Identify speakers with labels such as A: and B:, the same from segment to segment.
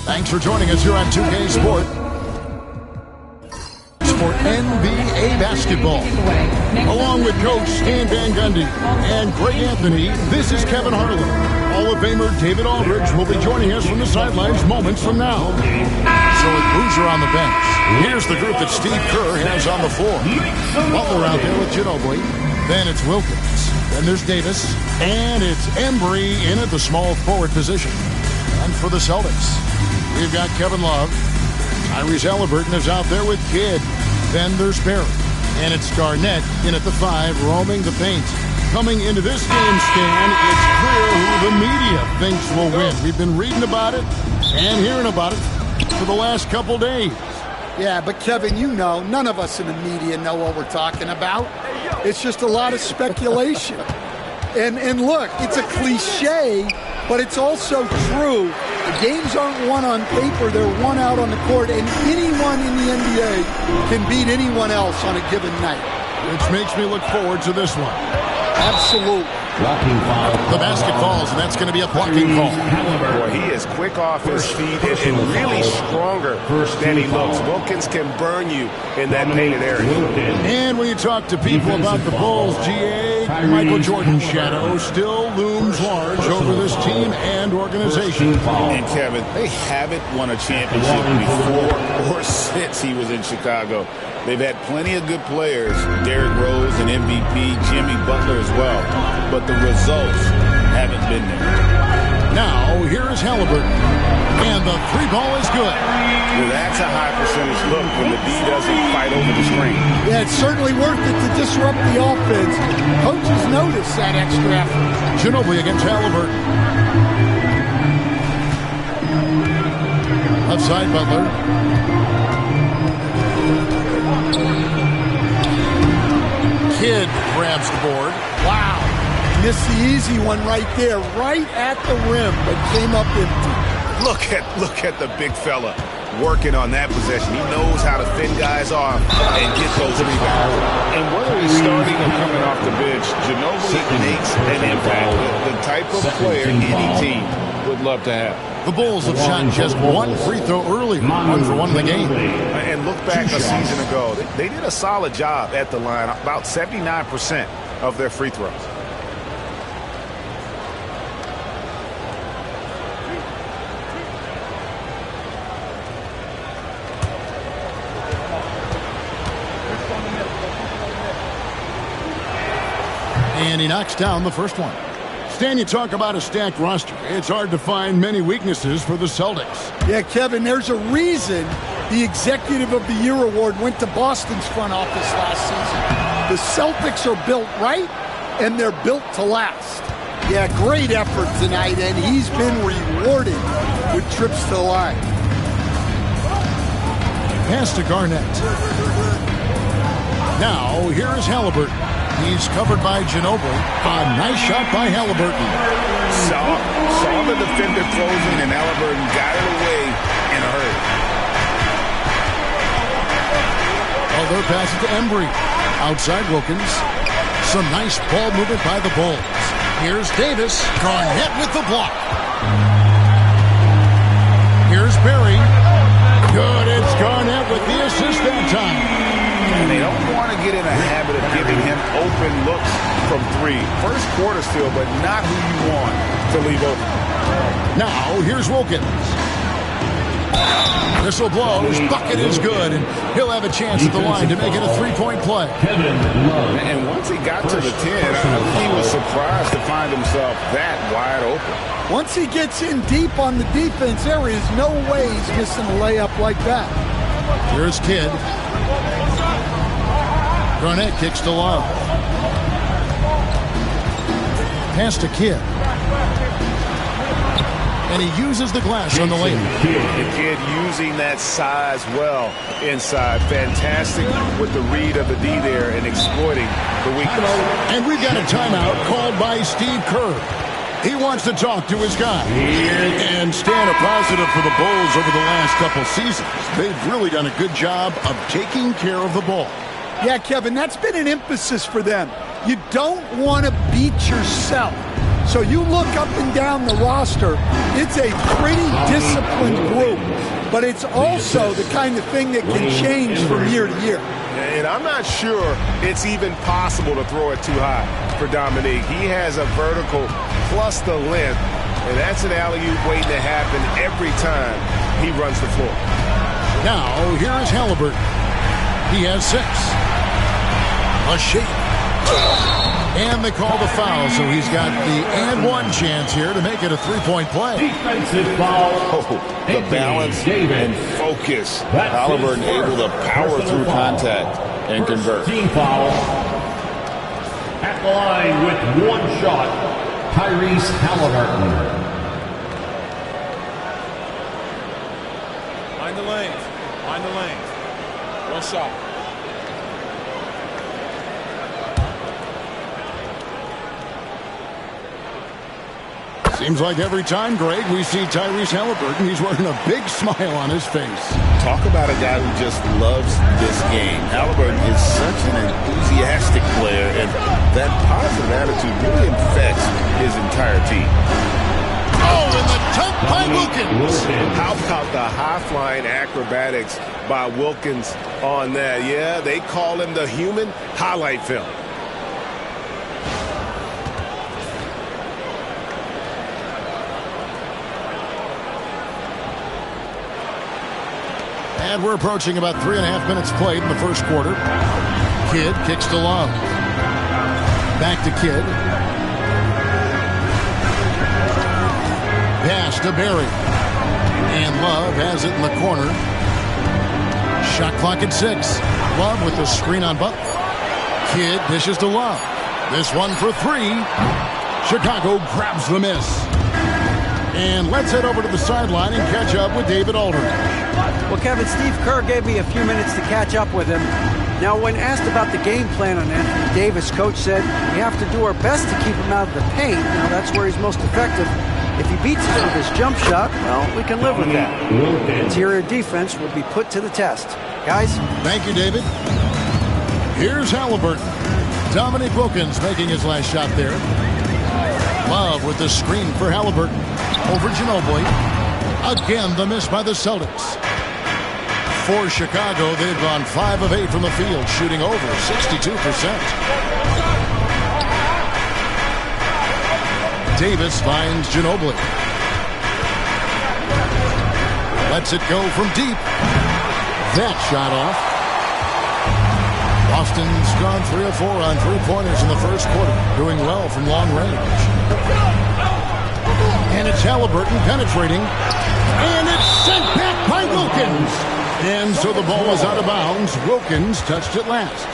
A: Thanks for joining us here on 2K Sport for NBA basketball. Along with Coach Stan Van Gundy and Greg Anthony, this is Kevin Harlan. Hall of Famer David Aldridge will be joining us from the sidelines moments from now. So with Boozer on the bench, here's the group that Steve Kerr has on the floor. Butler out there with Ginobili. Then it's Wilkins. Then there's Davis. And it's Embry in at the small forward position. And for the Celtics, we've got Kevin Love. Tyrese Halliburton is out there with Kidd. Then there's Barry. And it's Garnett in at the 5, roaming the paint. Coming into this game, Stan, it's clear who the media thinks will win. We've been reading about it and hearing about it for the last couple days.
B: Yeah, but Kevin, you know, none of us in the media know what we're talking about. It's just a lot of speculation. And look, it's a cliche, but it's also true. The games aren't won on paper, they're won out on the court, and anyone in the NBA can beat anyone else on a given night.
A: Which makes me look forward to this one.
B: Absolutely.
C: Blocking foul.
A: The basket falls, and that's going to be a blocking call.
D: Boy, he is quick off his feet and really stronger than he looks. Wilkins can burn you in that painted area.
A: And when you talk to people about the Bulls, GA, Michael Jordan's shadow still looms large over this team and organization.
D: And Kevin, they haven't won a championship before or since he was in Chicago. They've had plenty of good players, Derrick Rose and MVP, Jimmy Butler as well, but the results haven't been there.
A: Now, here is Halliburton, and the 3 ball is good.
D: Well, that's a high percentage look when the D doesn't fight over the screen.
B: Yeah, it's certainly worth it to disrupt the offense. Coaches notice that extra effort.
A: Ginobili against Halliburton. Left side, Butler. Kidd grabs the board.
B: Wow. Missed the easy one right there, right at the rim, but came up empty.
D: Look at the big fella working on that possession. He knows how to fend guys off and get those rebounds. And whether he's starting or coming off the bench, Ginobili makes an impact. The type of player any team would love to have.
A: The Bulls have shot just 1 free throw early, 1 for 1 in the game.
D: And look back a season ago. They did a solid job at the line, about 79% of their free throws.
A: And he knocks down the first one. Stan, you talk about a stacked roster. It's hard to find many weaknesses for the Celtics.
B: Yeah, Kevin, there's a reason the Executive of the Year award went to Boston's front office last season. The Celtics are built right, and they're built to last. Yeah, great effort tonight, and he's been rewarded with trips to the line.
A: Pass to Garnett. Now, here is Halliburton. He's covered by Ginobili. A nice shot by Halliburton.
D: Saw the defender closing, and Halliburton got it away in a hurry.
A: Butler passes to Embry. Outside Wilkins. Some nice ball movement by the Bulls. Here's Davis. Garnett with the block. Here's Barry. Good. It's Garnett with the assist that time.
D: And they don't want to get in a habit of giving him open looks from 3. First quarter still, but not who you want to leave open.
A: Now, here's Wilkins. Whistle blows. Bucket is good, and he'll have a chance at the line to make it a 3-point play.
D: And once he got to the 10, he was surprised to find himself that wide open.
B: Once he gets in deep on the defense, there is no way he's missing a layup like that.
A: Here's Kidd. Garnett kicks to Love. Pass to Kidd. And he uses the glass on the layup.
D: The Kidd using that size well inside. Fantastic with the read of the D there and exploiting the weakness.
A: And we've got a timeout called by Steve Kerr. He wants to talk to his guy. And stand a positive for the Bulls over the last couple seasons. They've really done a good job of taking care of the ball.
B: Yeah, Kevin, that's been an emphasis for them. You don't want to beat yourself. So you look up and down the roster, it's a pretty disciplined group, but it's also the kind of thing that can change from year to year.
D: And I'm not sure it's even possible to throw it too high for Dominique. He has a vertical plus the length, and that's an alley-oop waiting to happen every time he runs the floor.
A: Now, here is Halliburton. He has 6. A shake. And they call the foul, so he's got the and one chance here to make it a three-point play.
C: Defensive foul.
D: Oh, the balance and focus. Halliburton able to power through contact and convert.
C: Team foul. At the line with 1 shot, Tyrese Halliburton.
E: Mind the lanes. Mind the lanes. 1 shot.
A: Seems like every time, Greg, we see Tyrese Halliburton, he's wearing a big smile on his face.
D: Talk about a guy who just loves this game. Halliburton is such an enthusiastic player, and that positive attitude really infects his entire team.
A: Oh, and the dunk by Wilkins.
D: How about the high-flying acrobatics by Wilkins on that? Yeah, they call him the human highlight film.
A: And we're approaching about 3.5 minutes played in the first quarter. Kidd kicks to Love. Back to Kidd. Pass to Berry. And Love has it in the corner. Shot clock at 6. Love with the screen on Butler. Kidd dishes to Love. This one for 3. Chicago grabs the miss. And let's head over to the sideline and catch up with David Aldridge.
F: Well, Kevin, Steve Kerr gave me a few minutes to catch up with him. Now, when asked about the game plan on Anthony Davis, Coach said, we have to do our best to keep him out of the paint. Now, that's where he's most effective. If he beats us with his jump shot, well, we can live with that. Interior defense will be put to the test. Guys?
A: Thank you, David. Here's Halliburton. Dominique Wilkins making his last shot there. Love with the screen for Halliburton. Over Ginobili. Again, the miss by the Celtics. For Chicago, they've gone 5 of 8 from the field, shooting over 62%. Davis finds Ginobili. Lets it go from deep. That shot off. Boston's gone 3 of 4 on three-pointers in the first quarter, doing well from long range. And it's Halliburton penetrating. And it's sent back by Wilkins. And so the ball is out of bounds. Wilkins touched it last.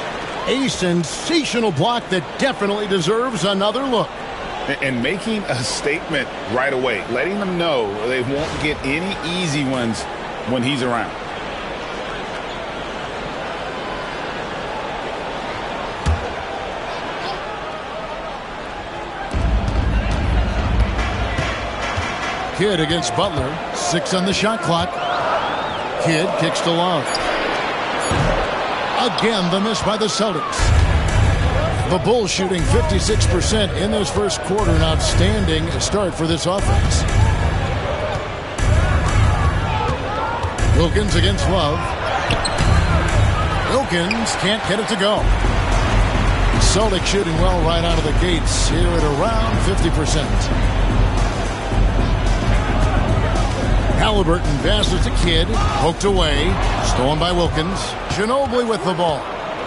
A: A sensational block that definitely deserves another look.
D: And making a statement right away, letting them know they won't get any easy ones when he's around.
A: Kidd against Butler. 6 on the shot clock. Kidd kicks to Love. Again, the miss by the Celtics. The Bulls shooting 56% in this first quarter. An outstanding start for this offense. Wilkins against Love. Wilkins can't get it to go. Celtics shooting well right out of the gates here at around 50%. Halliburton passes to Kidd, poked away, stolen by Wilkins. Ginobili with the ball.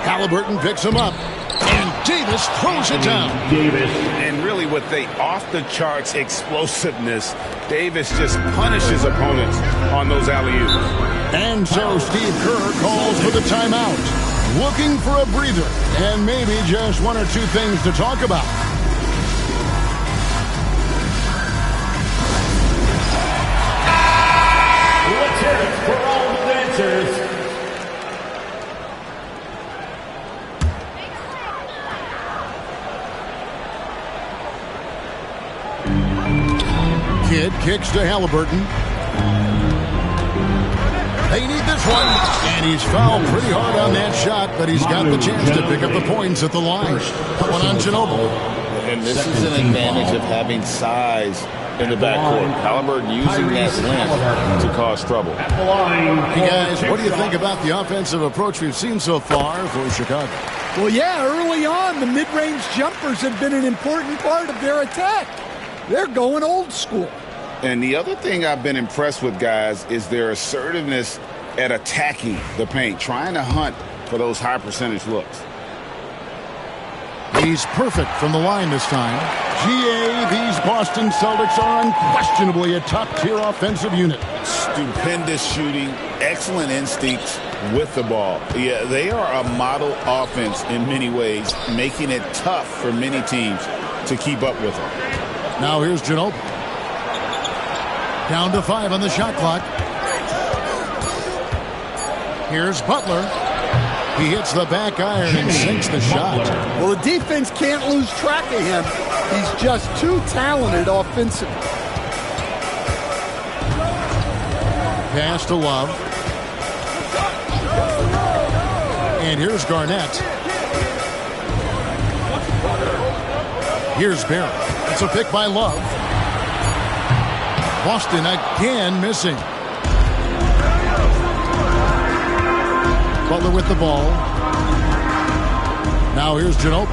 A: Halliburton picks him up, and Davis throws it down.
D: And really with the off-the-charts explosiveness, Davis just punishes opponents on those alley-oops.
A: And so Steve Kerr calls for the timeout, looking for a breather, and maybe just 1 or 2 things to talk about.
C: For all the dancers.
A: Kidd kicks to Halliburton. They need this one. And he's fouled pretty hard on that shot, but he's got the chance to pick up the points at the line. Put one on Ginobili.
D: And this is an advantage of having size in the backcourt. Halliburton using that length to cause trouble.
A: Hey guys, what do you think about the offensive approach we've seen so far for Chicago?
B: Well, yeah, early on, the mid-range jumpers have been an important part of their attack. They're going old school.
D: And the other thing I've been impressed with, guys, is their assertiveness at attacking the paint, trying to hunt for those high percentage looks.
A: He's perfect from the line this time. GA, these Boston Celtics are unquestionably a top-tier offensive unit.
D: Stupendous shooting, excellent instincts with the ball. Yeah, they are a model offense in many ways, making it tough for many teams to keep up with them.
A: Now here's Ginobili. Down to 5 on the shot clock. Here's Butler. He hits the back iron and sinks the shot.
B: Well, the defense can't lose track of him. He's just too talented offensively.
A: Pass to Love. And here's Garnett. Here's Barrett. It's a pick by Love. Boston again missing. Butler with the ball. Now here's Ginobili.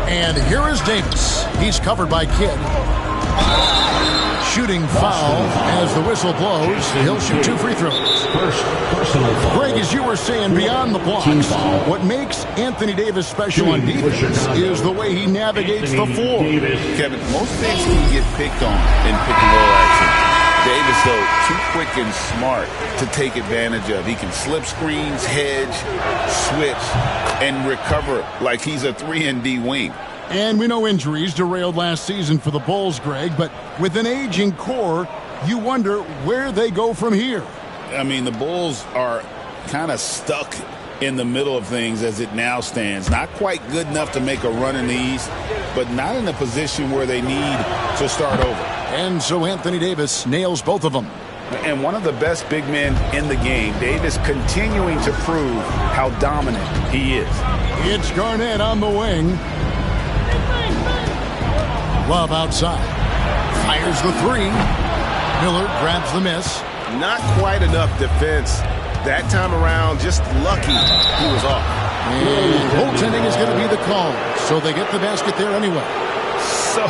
A: And here is Davis. He's covered by Kidd. Shooting foul as the whistle blows. He'll shoot 2 free throws.
C: First personal foul.
A: Greg, as you were saying, beyond the blocks, what makes Anthony Davis special on defense is the way he navigates the floor.
D: Kevin, most things can get picked on in pick-and-roll action. Davis, though, too quick and smart to take advantage of. He can slip screens, hedge, switch, and recover like he's a 3-and-D wing.
A: And we know injuries derailed last season for the Bulls, Greg, but with an aging core, you wonder where they go from here.
D: I mean, the Bulls are kind of stuck in the middle of things as it now stands. Not quite good enough to make a run in the East, but not in a position where they need to start over.
A: And so Anthony Davis nails both of them.
D: And one of the best big men in the game, Davis continuing to prove how dominant he is.
A: It's Garnett on the wing. Love outside. Fires the 3. Miller grabs the miss.
G: Not quite enough defense that time around. Just lucky he was off.
A: And goaltending is going to be the call. So they get the basket there anyway.
G: So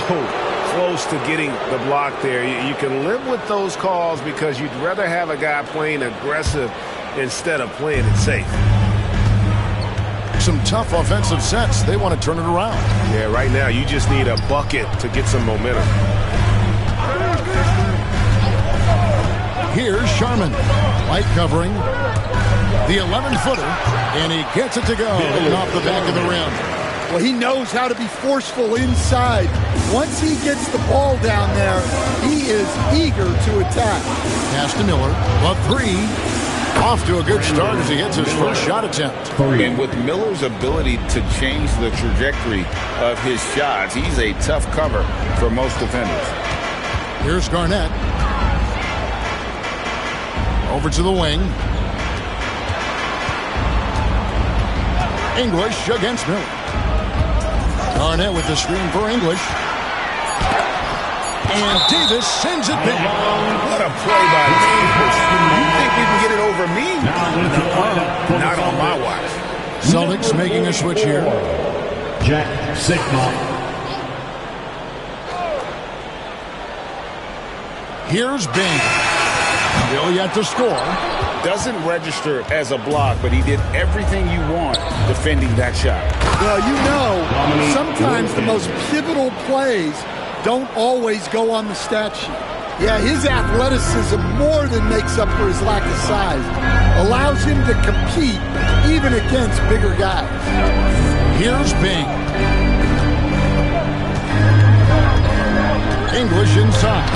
G: close to getting the block there. You can live with those calls because you'd rather have a guy playing aggressive instead of playing it safe.
A: Some tough offensive sets. They want to turn it around.
G: Yeah, right now you just need a bucket to get some momentum.
A: Here's Sharman. Light covering. The 11-footer. And he gets it to go. And off the back of the rim.
B: Well, he knows how to be forceful inside. Once he gets the ball down there, he is eager to attack.
A: Pass to Miller. Love 3. Off to a good start as he hits his first shot attempt.
D: And with Miller's ability to change the trajectory of his shots, he's a tough cover for most defenders.
A: Here's Garnett. Over to the wing. English against Miller. Garnett with the screen for English. And Davis sends it back.
D: What a play by Davis. You think you can get it over me? Not on my watch.
A: Celtics making a switch here.
C: Jack Sigma.
A: Here's Bing. Still yet to score.
D: Doesn't register as a block, but he did everything you want defending that shot.
B: Well, you know, sometimes the most pivotal plays don't always go on the stat sheet. Yeah, his athleticism more than makes up for his lack of size. Allows him to compete even against bigger guys.
A: Here's Bing. English inside.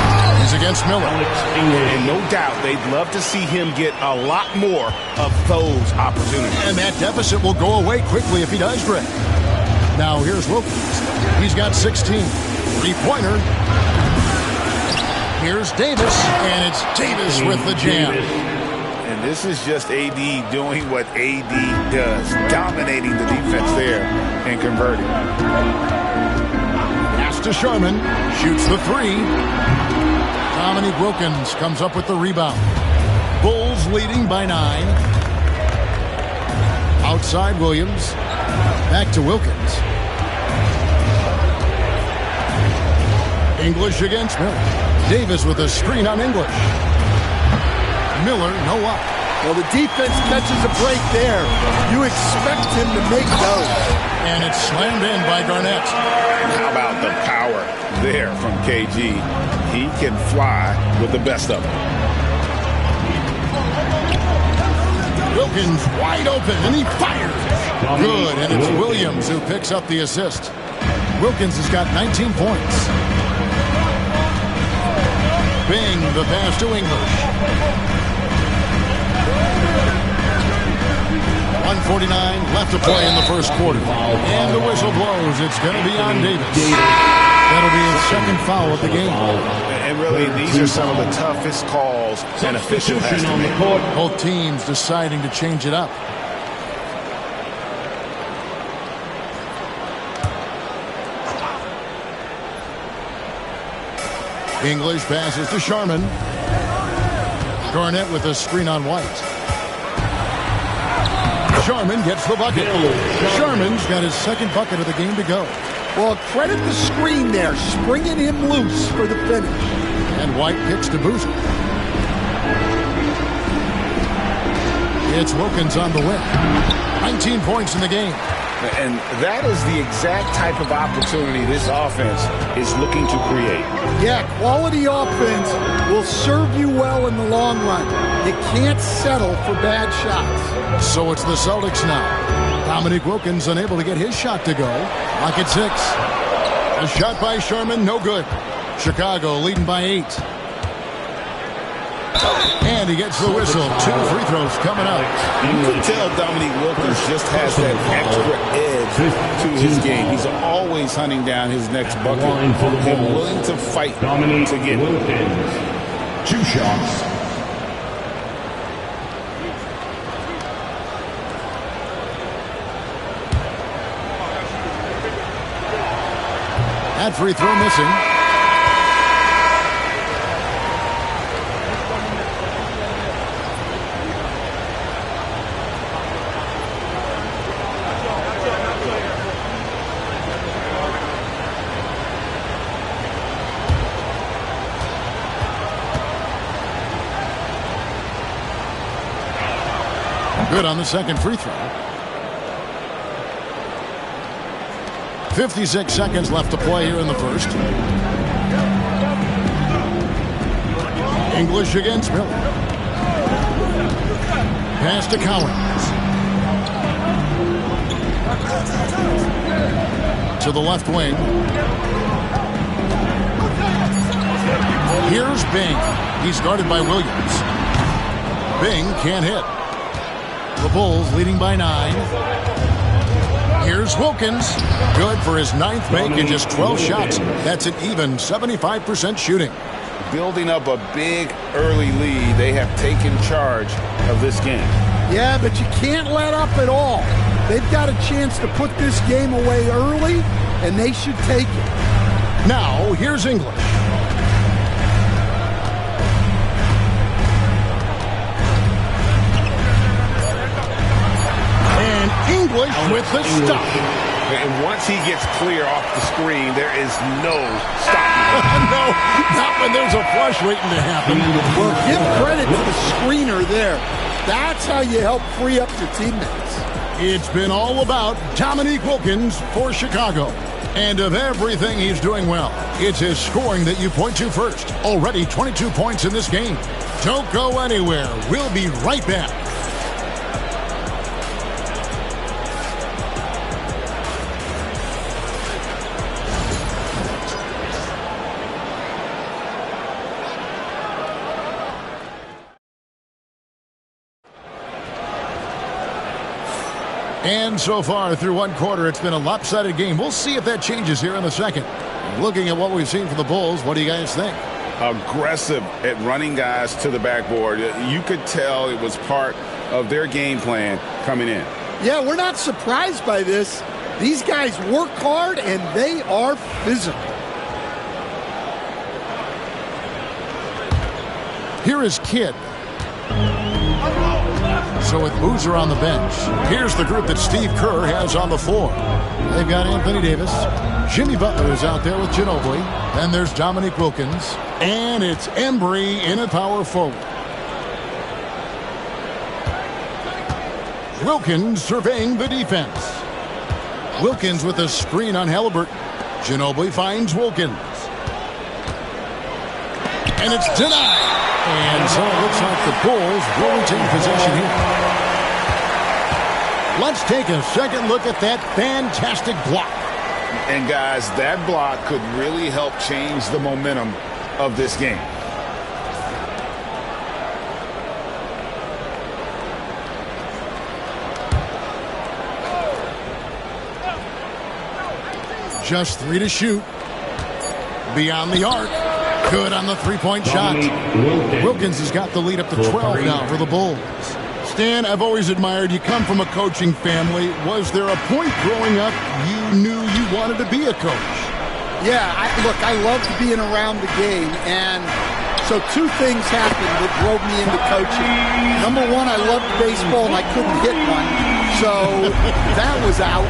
A: He's against Miller.
G: And no doubt they'd love to see him get a lot more of those opportunities.
A: And that deficit will go away quickly if he does, Greg. Now here's Wilkins. He's got 16. Three-pointer. Here's Davis, and it's Davis with the jam.
G: And
D: And this is just AD doing what AD does, dominating the defense there and converting.
A: Pass to Sherman, shoots the three. Dominique Wilkins comes up with the rebound. Bulls leading by 9. Outside Williams. Back to Wilkins. English against Miller. Davis with a screen on English. Miller, no up.
B: Well, the defense catches a break there. You expect him to make those.
A: And it's slammed in by Garnett.
D: How about the power there from KG? He can fly with the best of them.
A: Wilkins wide open, and he fires. Good, and it's Williams who picks up the assist. Wilkins has got 19 points. Bing, the pass to English. 1:49 left to play in the first quarter. And the whistle blows. It's going to be on Davis. That'll be his second foul of the game.
D: And really, these are some of the toughest calls an official has to make.
A: Both teams deciding to change it up. English passes to Sharman. Garnett with a screen on White. Sharman gets the bucket. Sharman's got his second bucket of the game to go.
B: Well, credit the screen there, springing him loose for the finish.
A: And White picks to Boozer. It's Wilkins on the win. 19 points in the game.
D: And that is the exact type of opportunity this offense is looking to create.
B: Yeah, quality offense will serve you well in the long run. You can't settle for bad shots.
A: So it's the Celtics now. Dominique Wilkins unable to get his shot to go. Lock at 6. A shot by Sherman, no good. Chicago leading by 8. And he gets the whistle. 2 free throws coming up.
D: You can tell Dominique Wilkins just has that extra edge to his game. He's always hunting down his next bucket. He's willing to fight to get it.
C: 2 shots.
A: That free throw missing. Good on the second free throw. 56 seconds left to play here in the first. English against Miller. Pass to Collins. To the left wing. Here's Bing. He's guarded by Williams. Bing can't hit. The Bulls leading by 9. Here's Wilkins. Good for his 9th make in just 12 shots. That's an even 75% shooting.
D: Building up a big early lead. They have taken charge of this game.
B: Yeah, but you can't let up at all. They've got a chance to put this game away early, and they should take it.
A: Now, here's English. English with the stop.
D: And once he gets clear off the screen, there is no stopping.
A: No, not when there's a flush waiting to happen.
B: Well, give credit to the screener there. That's how you help free up your teammates.
A: It's been all about Dominique Wilkins for Chicago. And of everything he's doing well, it's his scoring that you point to first. Already 22 points in this game. Don't go anywhere. We'll be right back. And so far through one quarter, it's been a lopsided game. We'll see if that changes here in the second. Looking at what we've seen from the Bulls, what do you guys think?
D: aggressive at running guys to the backboard. You could tell it was part of their game plan coming in.
B: Yeah, we're not surprised by this. These guys work hard, and they are physical.
A: Here is Kidd. So with Boozer on the bench, here's the group that Steve Kerr has on the floor. They've got Anthony Davis. Jimmy Butler is out there with Ginobili. Then there's Dominique Wilkins. And it's Embry in at power forward. Wilkins surveying the defense. Wilkins with a screen on Halliburton. Ginobili finds Wilkins. And it's denied. And so it looks like the Bulls will retain possession here. Let's take a second look at that fantastic block.
D: And guys, that block could really help change the momentum of this game.
A: Just 3 to shoot. Beyond the arc. Good on the three-point shot. Wilkins has got the lead up to 12 now for the Bulls. Stan, I've always admired you. Come from a coaching family. Was there a point growing up you knew you wanted to be a coach?
B: Yeah, look, I loved being around the game, and so 2 things happened that drove me into coaching. Number one, I loved baseball, and I couldn't hit one, so that was out.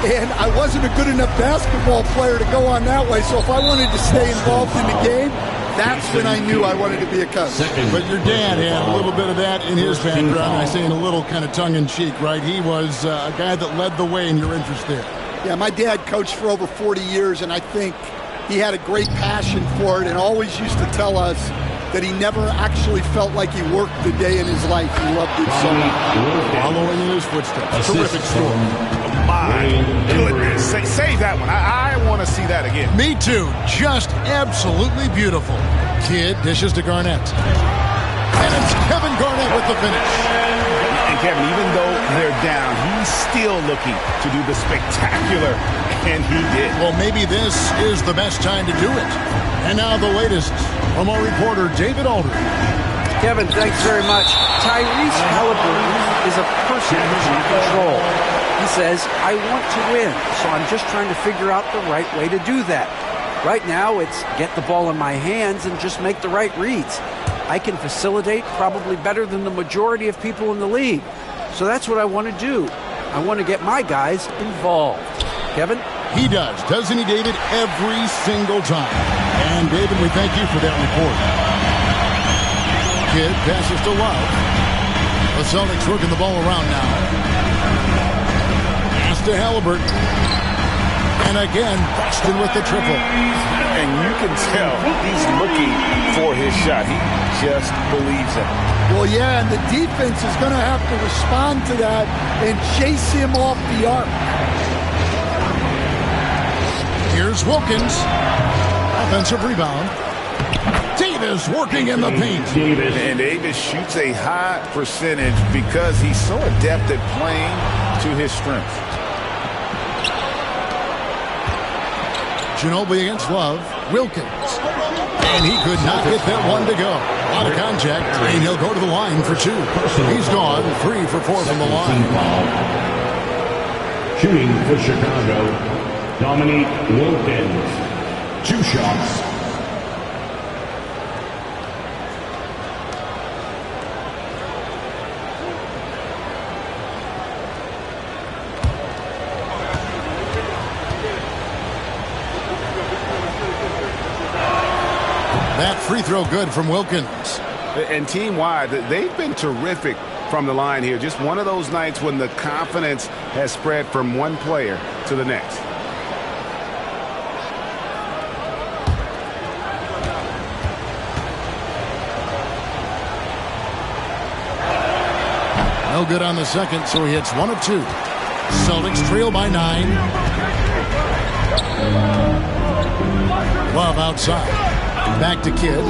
B: And I wasn't a good enough basketball player to go on that way, so if I wanted to stay involved in the game, that's when I knew I wanted to be a coach.
A: But your dad had a little bit of that in his background. I say in a little kind of tongue-in-cheek, right? He was a guy that led the way in your interest there.
B: Yeah, my dad coached for over 40 years, and I think he had a great passion for it and always used to tell us that he never actually felt like he worked the day in his life. He loved it so much.
A: Following in his footsteps. Terrific story.
D: My goodness. Save that one. I want to see that again.
A: Me too. Just absolutely beautiful. Kidd dishes to Garnett. And it's Kevin Garnett with the finish.
D: And Kevin, even though they're down, he's still looking to do the spectacular, and he did.
A: Well, maybe this is the best time to do it. And now the latest from our reporter, David Aldridge.
F: Kevin, thanks very much. Tyrese Halliburton is a person who's in control. He says, I want to win, so I'm just trying to figure out the right way to do that. Right now, it's get the ball in my hands and just make the right reads. I can facilitate probably better than the majority of people in the league. So that's what I want to do. I want to get my guys involved. Kevin?
A: He does, doesn't he, David? Every single time. And, David, we thank you for that report. Kidd passes to Love. The Celtics working the ball around now. Pass to Halliburton. And again, Boston with the triple.
D: And you can tell he's looking for his shot. He just believes it.
B: Well, yeah, and the defense is going to have to respond to that and chase him off the arc.
A: Here's Wilkins. Offensive rebound. Davis working in the paint.
D: And Davis shoots a high percentage because he's so adept at playing to his strengths.
A: Ginobili against Love. Wilkins. And he could not get that one to go. Out of contact, and he'll go to the line for 2. He's gone 3 for 4 from the line.
C: Shooting for Chicago, Dominique Wilkins. 2 shots.
A: That free throw good from Wilkins.
D: And team-wide, they've been terrific from the line here. Just one of those nights when the confidence has spread from one player to the next.
A: No good on the second, so he hits 1 of 2. Celtics trail by 9. Love outside. Back to Kidd.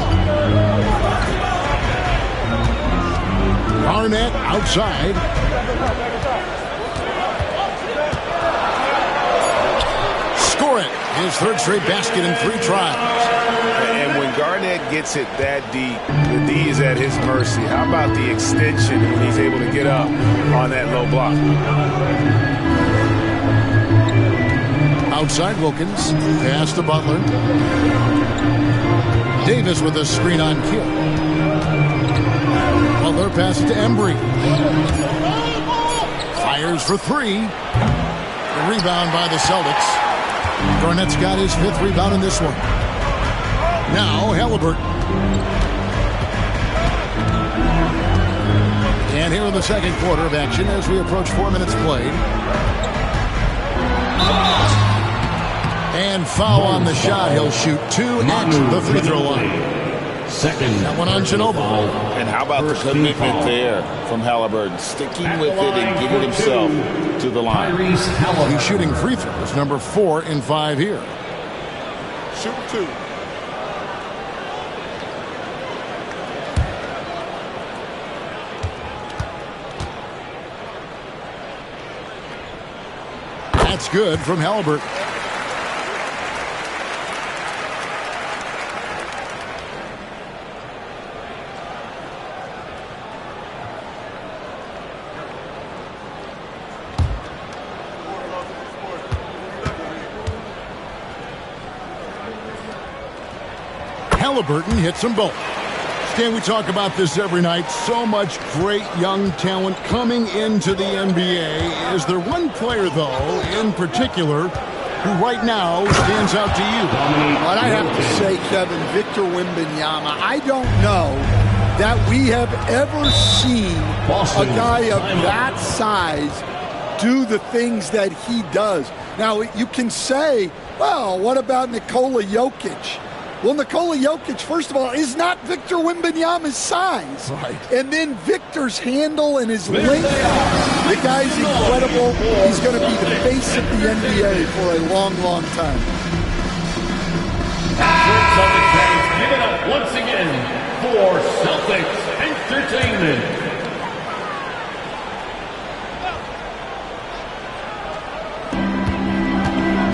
A: Garnett outside. Score it. His 3rd straight basket in 3 tries.
D: And when Garnett Garnett gets it that deep, the D is at his mercy. How about the extension when he's able to get up on that low block?
A: Outside Wilkins. Pass to Butler. Davis with a screen on Kidd. Butler passes to Embry. Fires for three. The rebound by the Celtics. Garnett's got his 5th rebound in this one. Now Halliburton. And here in the second quarter of action as we approach 4 minutes played. And foul on the shot. He'll shoot 2 at the free throw line.
C: Second.
A: That one on Ginobili.
D: And how about the commitment there from Halliburton? Sticking with it and getting himself to the line.
A: He's shooting free throws, number 4 in 5 here.
B: Shoot 2.
A: That's good from Halliburton. Halliburton hits them both. Stan, we talk about this every night. So much great young talent coming into the NBA. Is there one player, though, in particular, who right now stands out to you?
B: What I have to say, Kevin, Victor Wembanyama, I don't know that we have ever seen a guy of that size do the things that he does. Now, you can say, well, what about Nikola Jokic? Well, Nikola Jokic, first of all, is not Victor Wembanyama's size.
A: Right.
B: And then Victor's handle and his length, the guy's incredible. He's going to be the face of the NBA for a long, long time.
C: Celtics fans, give it up once again for Celtics Entertainment.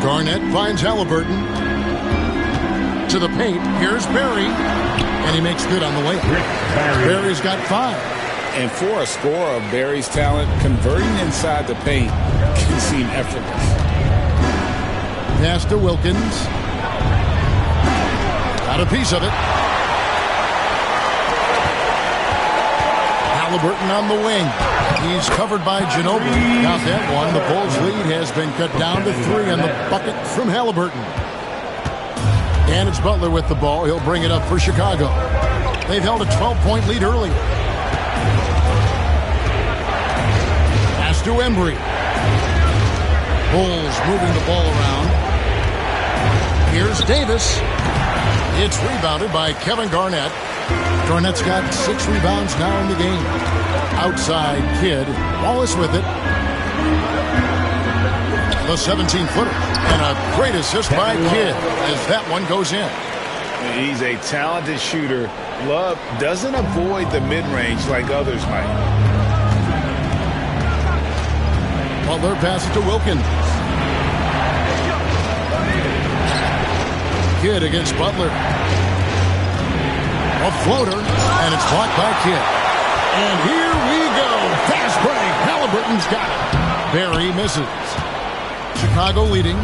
A: Garnett finds Halliburton. To the paint. Here's Barry. And he makes good on the way. Barry's got 5.
D: And for a scorer of Barry's talent, converting inside the paint can seem effortless.
A: Pass to Wilkins. Got a piece of it. Halliburton on the wing. He's covered by Ginobili. Got that one. The Bulls' lead has been cut down to 3 on the bucket from Halliburton. And it's Butler with the ball. He'll bring it up for Chicago. They've held a 12-point lead early. Pass to Embry. Bulls moving the ball around. Here's Davis. It's rebounded by Kevin Garnett. Garnett's got 6 rebounds now in the game. Outside Kidd. Wallace with it. The 17-footer. And a great assist by Kidd as that one goes in.
D: He's a talented shooter. Love doesn't avoid the mid-range like others might.
A: Butler passes to Wilkins. Kidd against Butler. A floater, and it's blocked by Kidd. And here we go. Fast break. Halliburton's got it. Barry misses. Chicago leading.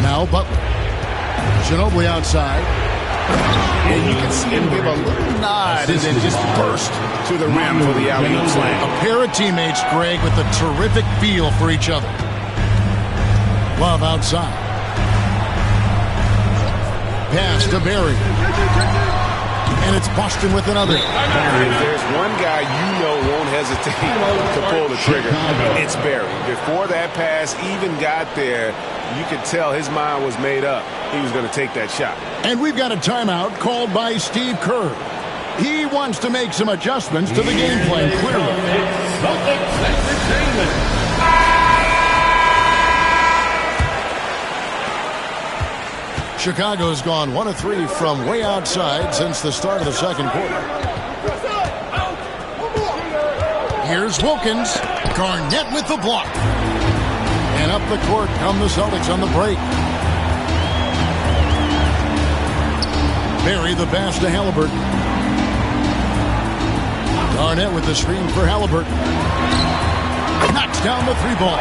A: Now Butler. Ginobili outside.
D: And you can see him give a little nod and then just burst to the rim for the alley-oop slam.
A: A pair of teammates, Greg, with a terrific feel for each other. Love outside. Pass to Barry. And it's Boston with another.
D: If there's one guy you know won't hesitate to pull the trigger, it's Barry. Before that pass even got there, you could tell his mind was made up. He was going to take that shot.
A: And we've got a timeout called by Steve Kerr. He wants to make some adjustments to the game plan, clearly.
C: Celtics Entertainment.
A: Chicago's gone 1 of 3 from way outside since the start of the second quarter. Here's Wilkins. Garnett with the block. And up the court come the Celtics on the break. Berry the pass to Halliburton. Garnett with the screen for Halliburton. Knocks down the three ball.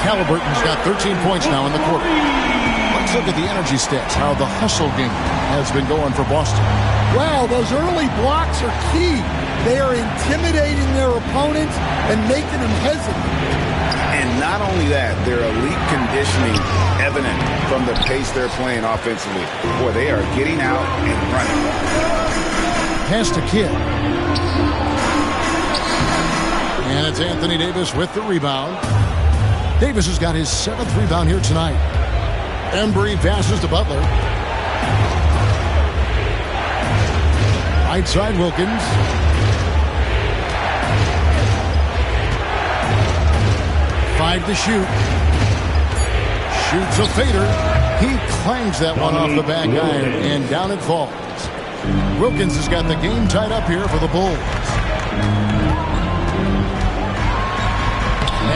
A: Halliburton's got 13 points now in the quarter. Let's look at the energy stats, how the hustle game has been going for Boston.
B: Well, those early blocks are key. They are intimidating their opponents and making them hesitate.
D: And not only that, their elite conditioning evident from the pace they're playing offensively. Boy, they are getting out and running.
A: Pass to Kidd. And it's Anthony Davis with the rebound. Davis has got his 7th rebound here tonight. Embry passes to Butler. Right side, Wilkins. Five to shoot. Shoots a fader. He clangs that one off the back iron, and down it falls. Wilkins has got the game tied up here for the Bulls.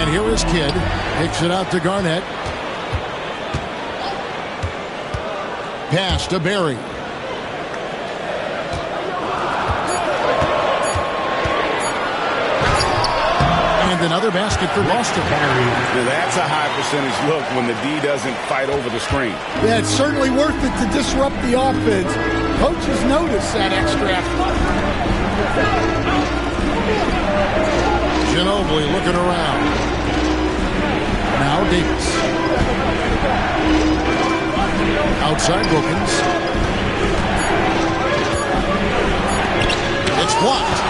A: And here is Kidd. Kicks it out to Garnett. Pass to Berry. And another basket for Boston.
D: Now that's a high percentage look when the D doesn't fight over the screen.
B: Yeah, it's certainly worth it to disrupt the offense. Coaches notice that extra effort.
A: Ginobili looking around. Now Davis. Outside Wilkins. It's blocked.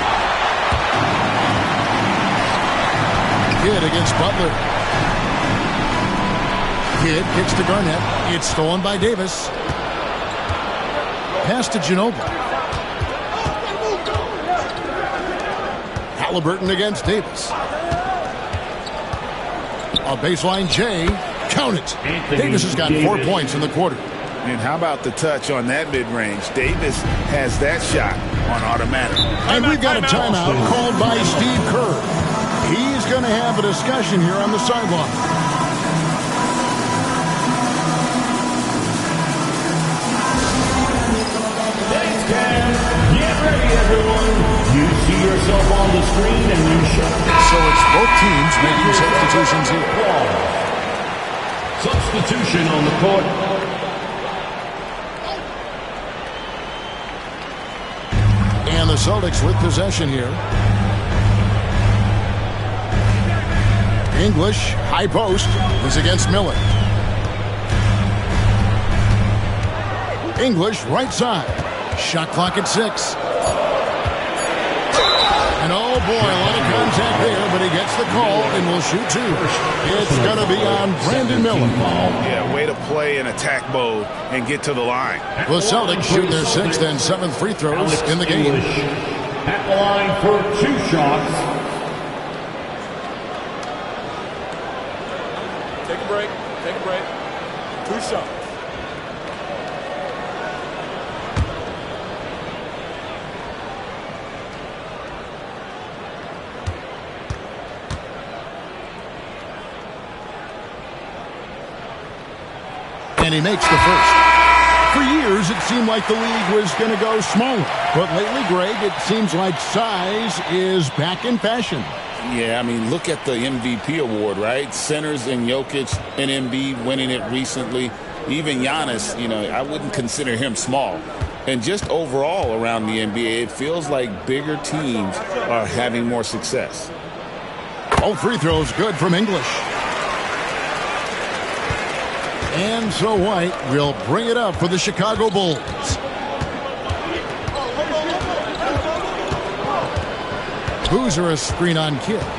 A: Kidd against Butler. Kidd kicks to Garnett. It's stolen by Davis. Pass to Ginobili. Halliburton against Davis. A baseline J. Count it. Davis has got 4 points in the quarter.
D: And how about the touch on that mid-range? Davis has that shot on automatic.
A: And we've got a timeout called by Steve Kerr. He's going to have a discussion here on the sideline.
C: Thanks, Cam. Get ready, everyone. You see yourself on the screen and you shut down.
A: So it's both teams making substitutions here.
C: Substitution on the court.
A: And the Celtics with possession here. English, high post, is against Miller. English, right side. Shot clock at 6. And oh boy, a lot of contact there, but he gets the call and will shoot 2. It's going to be on Brandon Miller.
D: Yeah, way to play in attack mode and get to the line.
A: The Celtics shoot their 6th and 7th free throws in the game.
C: At the line for 2 shots.
E: Take a break. Take a break. 2 shots.
A: And he makes the first. For years, it seemed like the league was going to go smaller. But lately, Greg, it seems like size is back in fashion.
D: Yeah, I mean, look at the MVP award, right? Centers and Jokic and Embiid winning it recently. Even Giannis, you know, I wouldn't consider him small. And just overall around the NBA, it feels like bigger teams are having more success.
A: All free throws good from English. And so White will bring it up for the Chicago Bulls. Boozer a screen on Kidd.
D: Wow,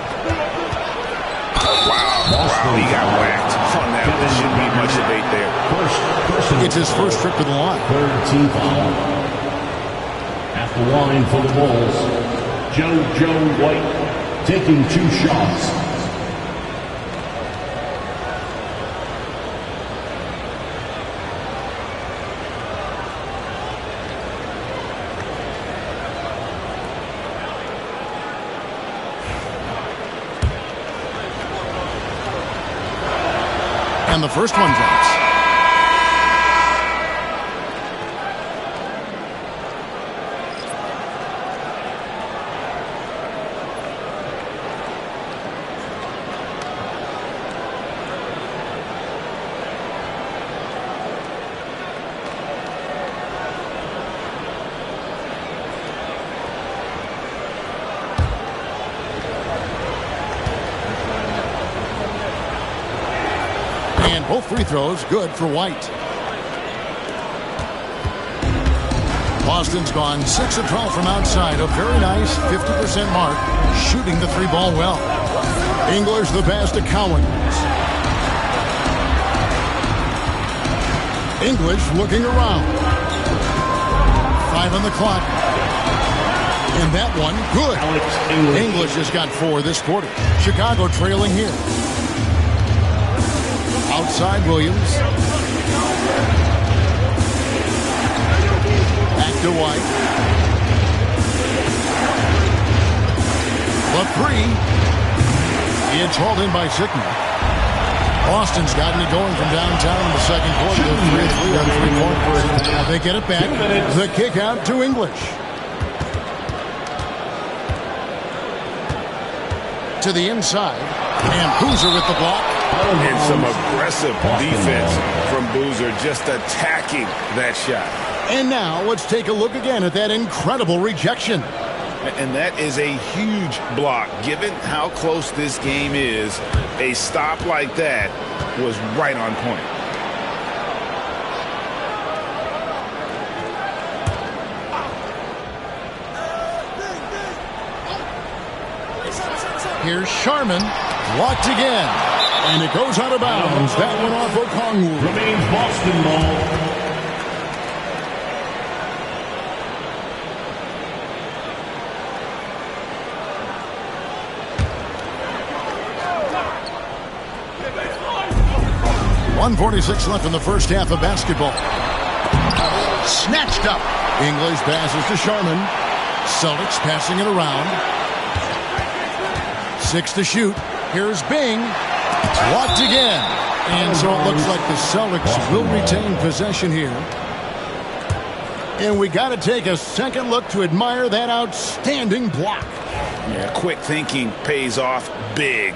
D: he got whacked on that. There shouldn't be much debate there.
A: It's his first trip to the line.
C: Third team foul. At the line for the Bulls, Joe White taking 2 shots.
A: And the first one drops. Both free throws good for White. Boston's gone 6 of 12 from outside. A very nice 50% mark, shooting the three ball well. English the pass to Cowens. English looking around. 5 on the clock. And that one, good. English has got 4 this quarter. Chicago trailing here. Outside Williams. Back to White. The three. It's hauled in by Sickman. Boston's gotten it going from downtown in the second quarter. 3-3 on three-point. They get it back. The kick out to English. To the inside. And Boozer with the block.
D: And some aggressive defense from Boozer, just attacking that shot.
A: And now let's take a look again at that incredible rejection.
D: And that is a huge block. Given how close this game is, a stop like that was right on point.
A: Here's Sharman, blocked again, and it goes out of bounds. That one off Okongwu.
C: Remains Boston ball.
A: .146 left in the first half of basketball. Snatched up. English passes to Sharman. Celtics passing it around. 6 to shoot. Here's Bing. Blocked again. And so it looks like the Celtics will retain possession here. And we got to take a second look to admire that outstanding block.
D: Yeah, quick thinking pays off big.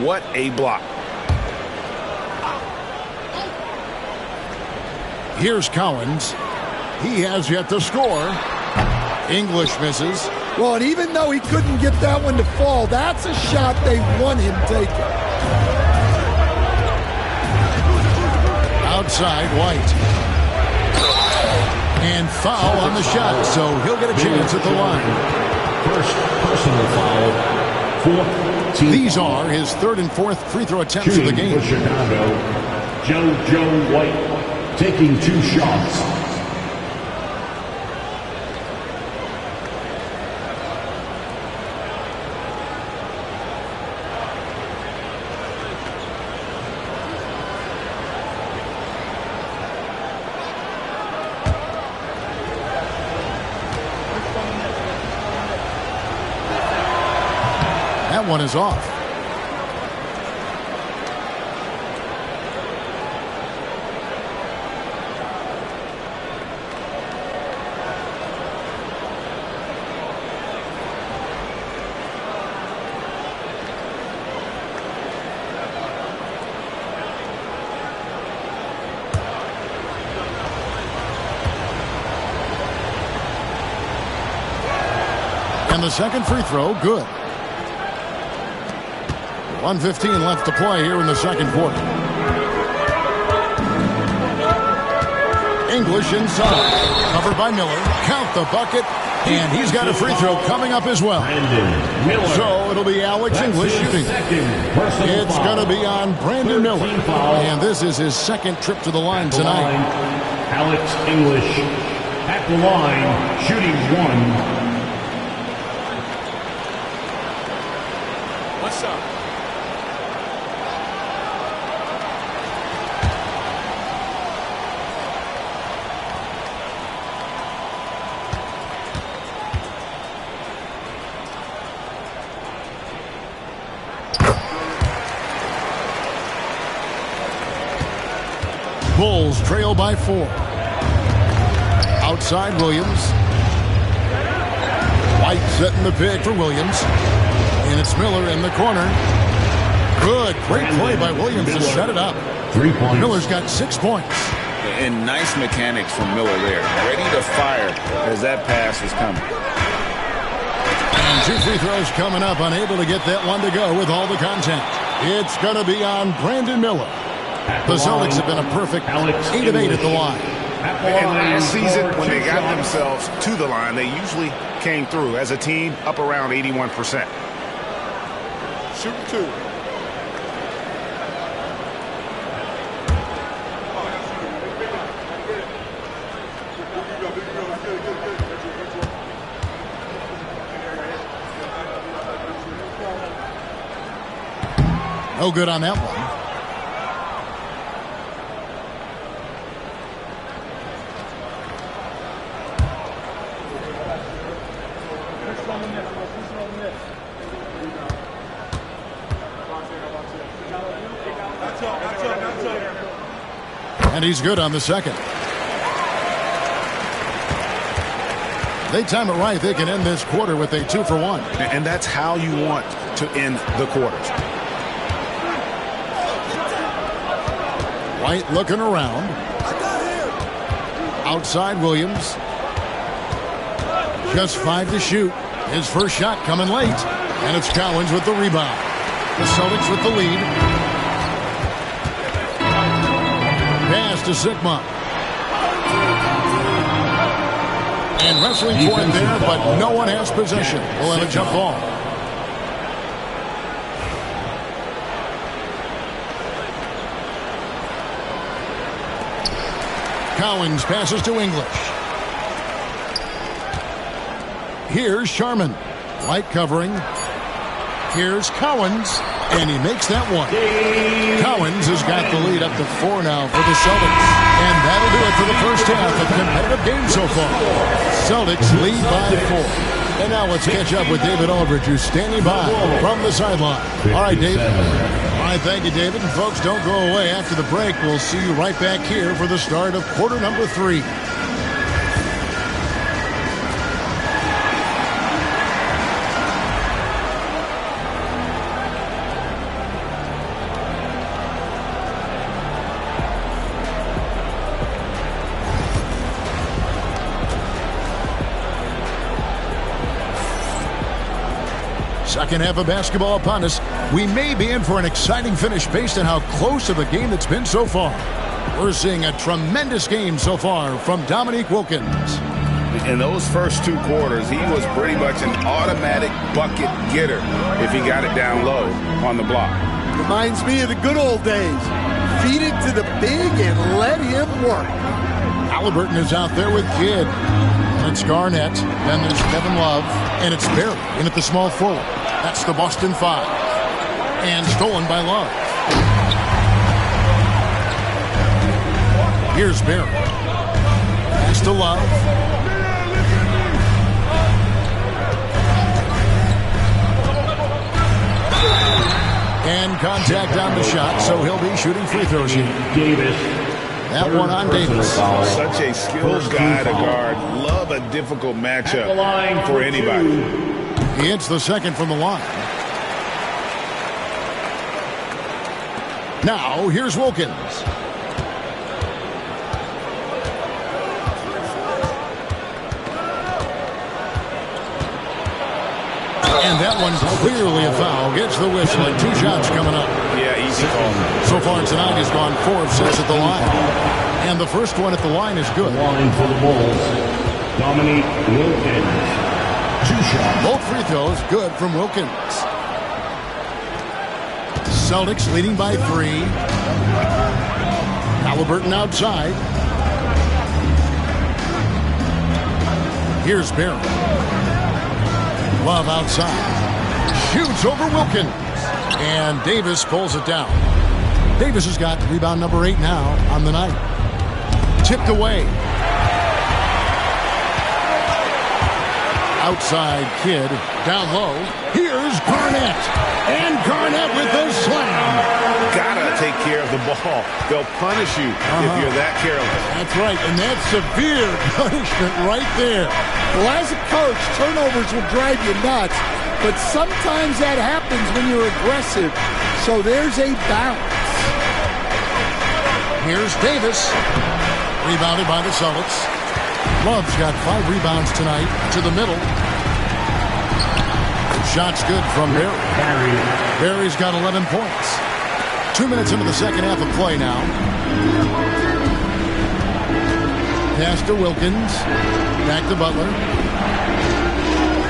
D: What a block.
A: Here's Cowens. He has yet to score. English misses.
B: Well, and even though he couldn't get that one to fall, that's a shot they want him taking.
A: Outside, White. And foul on the shot, so he'll get a chance at the line.
C: First personal foul. 4 team.
A: These are his third and fourth free throw attempts of the game.
C: For Chicago, Joe White taking 2 shots.
A: That one is off. And the second free throw, good. 1:15 left to play here in the second quarter. English inside. Covered by Miller. Count the bucket. And he's got a free throw coming up as well. So it'll be Alex English shooting. It's going to be on Brandon Miller. And this is his second trip to the line tonight.
C: Alex English at the line, shooting 1.
E: What's up?
A: Bulls trail by 4. Outside Williams. White setting the pick for Williams. And it's Miller in the corner. Good. Great play by Williams to set it up.
C: 3 points.
A: Miller's got 6 points.
D: And nice mechanics from Miller there. Ready to fire as that pass is coming.
A: And 2 free throws coming up. Unable to get that one to go with all the contact. It's going to be on Brandon Miller. The Celtics have been a perfect 8 of 8 at the line.
D: And last season, when they got themselves to the line, they usually came through as a team up around 81%.
B: Shoot 2.
A: No good on that one. And he's good on the second. They time it right. They can end this quarter with a 2-for-1.
D: And that's how you want to end the quarters.
A: White looking around. Outside Williams. Just 5 to shoot. His first shot coming late. And it's Cowens with the rebound. The Celtics with the lead. Pass to Sigma. And wrestling for it there, but no one has possession. We'll have a jump ball. Cowens passes to English. Here's Sharman. Light covering. Here's Cowens. And he makes that one. Cowens has got the lead up to 4 now for the Celtics. And that'll do it for the first half of competitive game so far. Celtics lead by 4. And now let's catch up with David Aldridge, who's standing by from the sideline. All right, David. All right, thank you, David. And folks, don't go away. After the break, we'll see you right back here for the start of quarter number 3. Second half of basketball upon us. We may be in for an exciting finish based on how close of a game it's been so far. We're seeing a tremendous game so far from Dominique Wilkins.
D: In those first 2 quarters, he was pretty much an automatic bucket getter if he got it down low on the block.
B: Reminds me of the good old days. Feed it to the big and let him work.
A: Halliburton is out there with Kidd. And it's Garnett. Then there's Kevin Love. And it's Barry in at the small forward. That's the Boston 5. And stolen by Love. Here's Barry. Pass to Love. And contact on the shot, so he'll be shooting free throws here.
C: Davis.
A: That one on Davis.
D: Such a skilled guy to guard. Love a difficult matchup for anybody.
A: He hits the second from the line. Now, here's Wilkins. And that one's clearly a foul. Gets the whistle and 2 shots coming up.
D: Yeah, easy call.
A: So far tonight, he's gone 4 of 6 at the line. And the first one at the line is good.
C: Line for the Bulls. Dominique Wilkins. 2 shots.
A: Both free throws good from Wilkins. Celtics leading by 3. Halliburton outside. Here's Barry. Love outside. Shoots over Wilkins. And Davis pulls it down. Davis has got rebound number 8 now on the night. Tipped away. Outside Kidd. Down low. Here's Garnett. And Garnett with the slam.
D: Gotta take care of the ball. They'll punish you if you're that careless.
A: That's right. And that's severe punishment right there.
B: Well, as a coach, turnovers will drive you nuts, but sometimes that happens when you're aggressive. So there's a balance.
A: Here's Davis. Rebounded by the Celtics. Love's got 5 rebounds tonight to the middle. Shot's good from Barry. Barry's got 11 points. 2 minutes into the second half of play now. Pass to Wilkins. Back to Butler.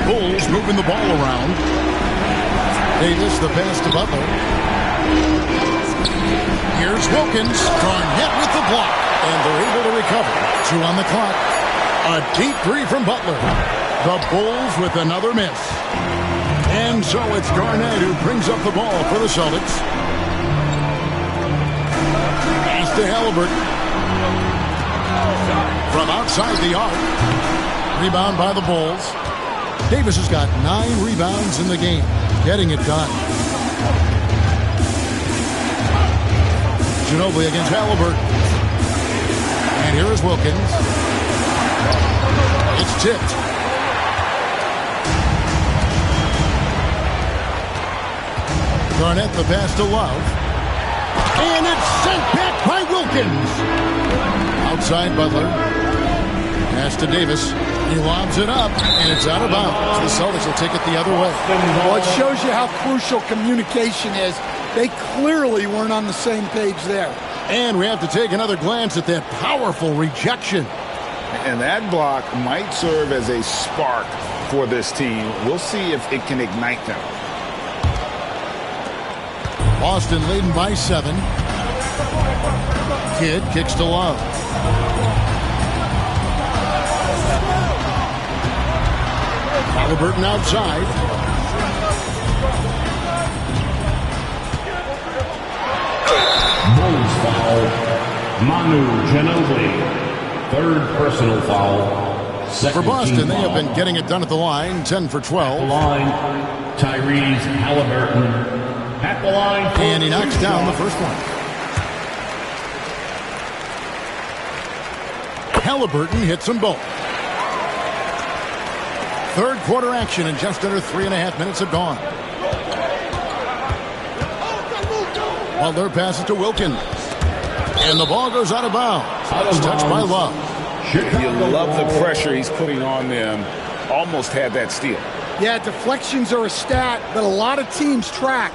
A: Bulls moving the ball around. Davis, the pass to Butler. Here's Wilkins. Garnett with the block. And they're able to recover. 2 on the clock. A deep three from Butler. The Bulls with another miss. And so it's Garnett who brings up the ball for the Celtics. Pass to Halliburton. From outside the arc. Rebound by the Bulls. Davis has got 9 rebounds in the game. Getting it done. Ginobili against Halliburton. And here is Wilkins. It's tipped. Garnett the pass to Love. And it's sent back by Wilkins. Outside Butler. Pass to Davis. He lobs it up, and it's out of bounds. The Celtics will take it the other way.
B: Well, it shows you how crucial communication is. They clearly weren't on the same page there.
A: And we have to take another glance at that powerful rejection.
D: And that block might serve as a spark for this team. We'll see if it can ignite them.
A: Boston leading by 7. Kidd kicks to Love. Halliburton outside.
C: Bulls foul. Manu Ginobili. 3rd personal foul.
A: For Boston, they have been getting it done at the line. 10 for 12.
C: The line, Tyrese Halliburton. At the line.
A: And he knocks down the first one. Halliburton hits them both. Third quarter action in just under 3.5 minutes have gone. Butler passes to Wilkins. And the ball goes out of bounds. It's touched by Love.
D: You love the pressure he's putting on them. Almost had that steal.
B: Yeah, deflections are a stat that a lot of teams track,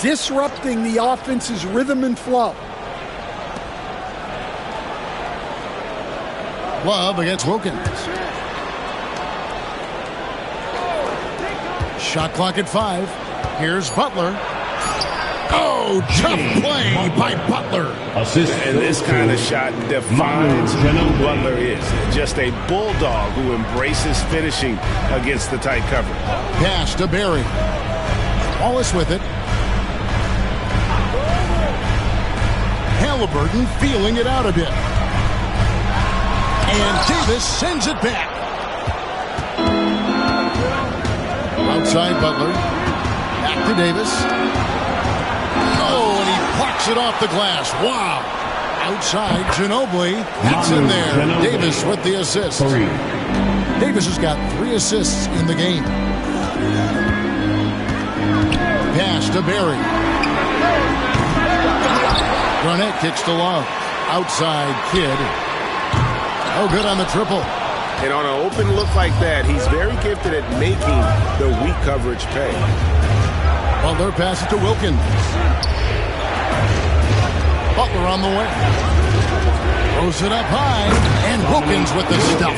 B: disrupting the offense's rhythm and flow.
A: Love against Wilkins. Shot clock at 5. Here's Butler. Oh, tough play by Butler.
C: Assist.
D: And this kind of shot defines who Butler is. Just a bulldog who embraces finishing against the tight cover.
A: Pass to Barry. Wallace with it. Halliburton feeling it out a bit. And Davis sends it back. Outside Butler. Back to Davis. Oh, and he plucks it off the glass. Wow. Outside, Ginobili gets in there. Davis with the assist. Davis has got 3 assists in the game. Pass to Barry. Garnett kicks to Love. Outside Kidd. Oh, good on the triple.
D: And on an open look like that, he's very gifted at making the weak coverage pay.
A: Butler passes to Wilkins. Butler on the way. Throws it up high, and Wilkins with the stuff.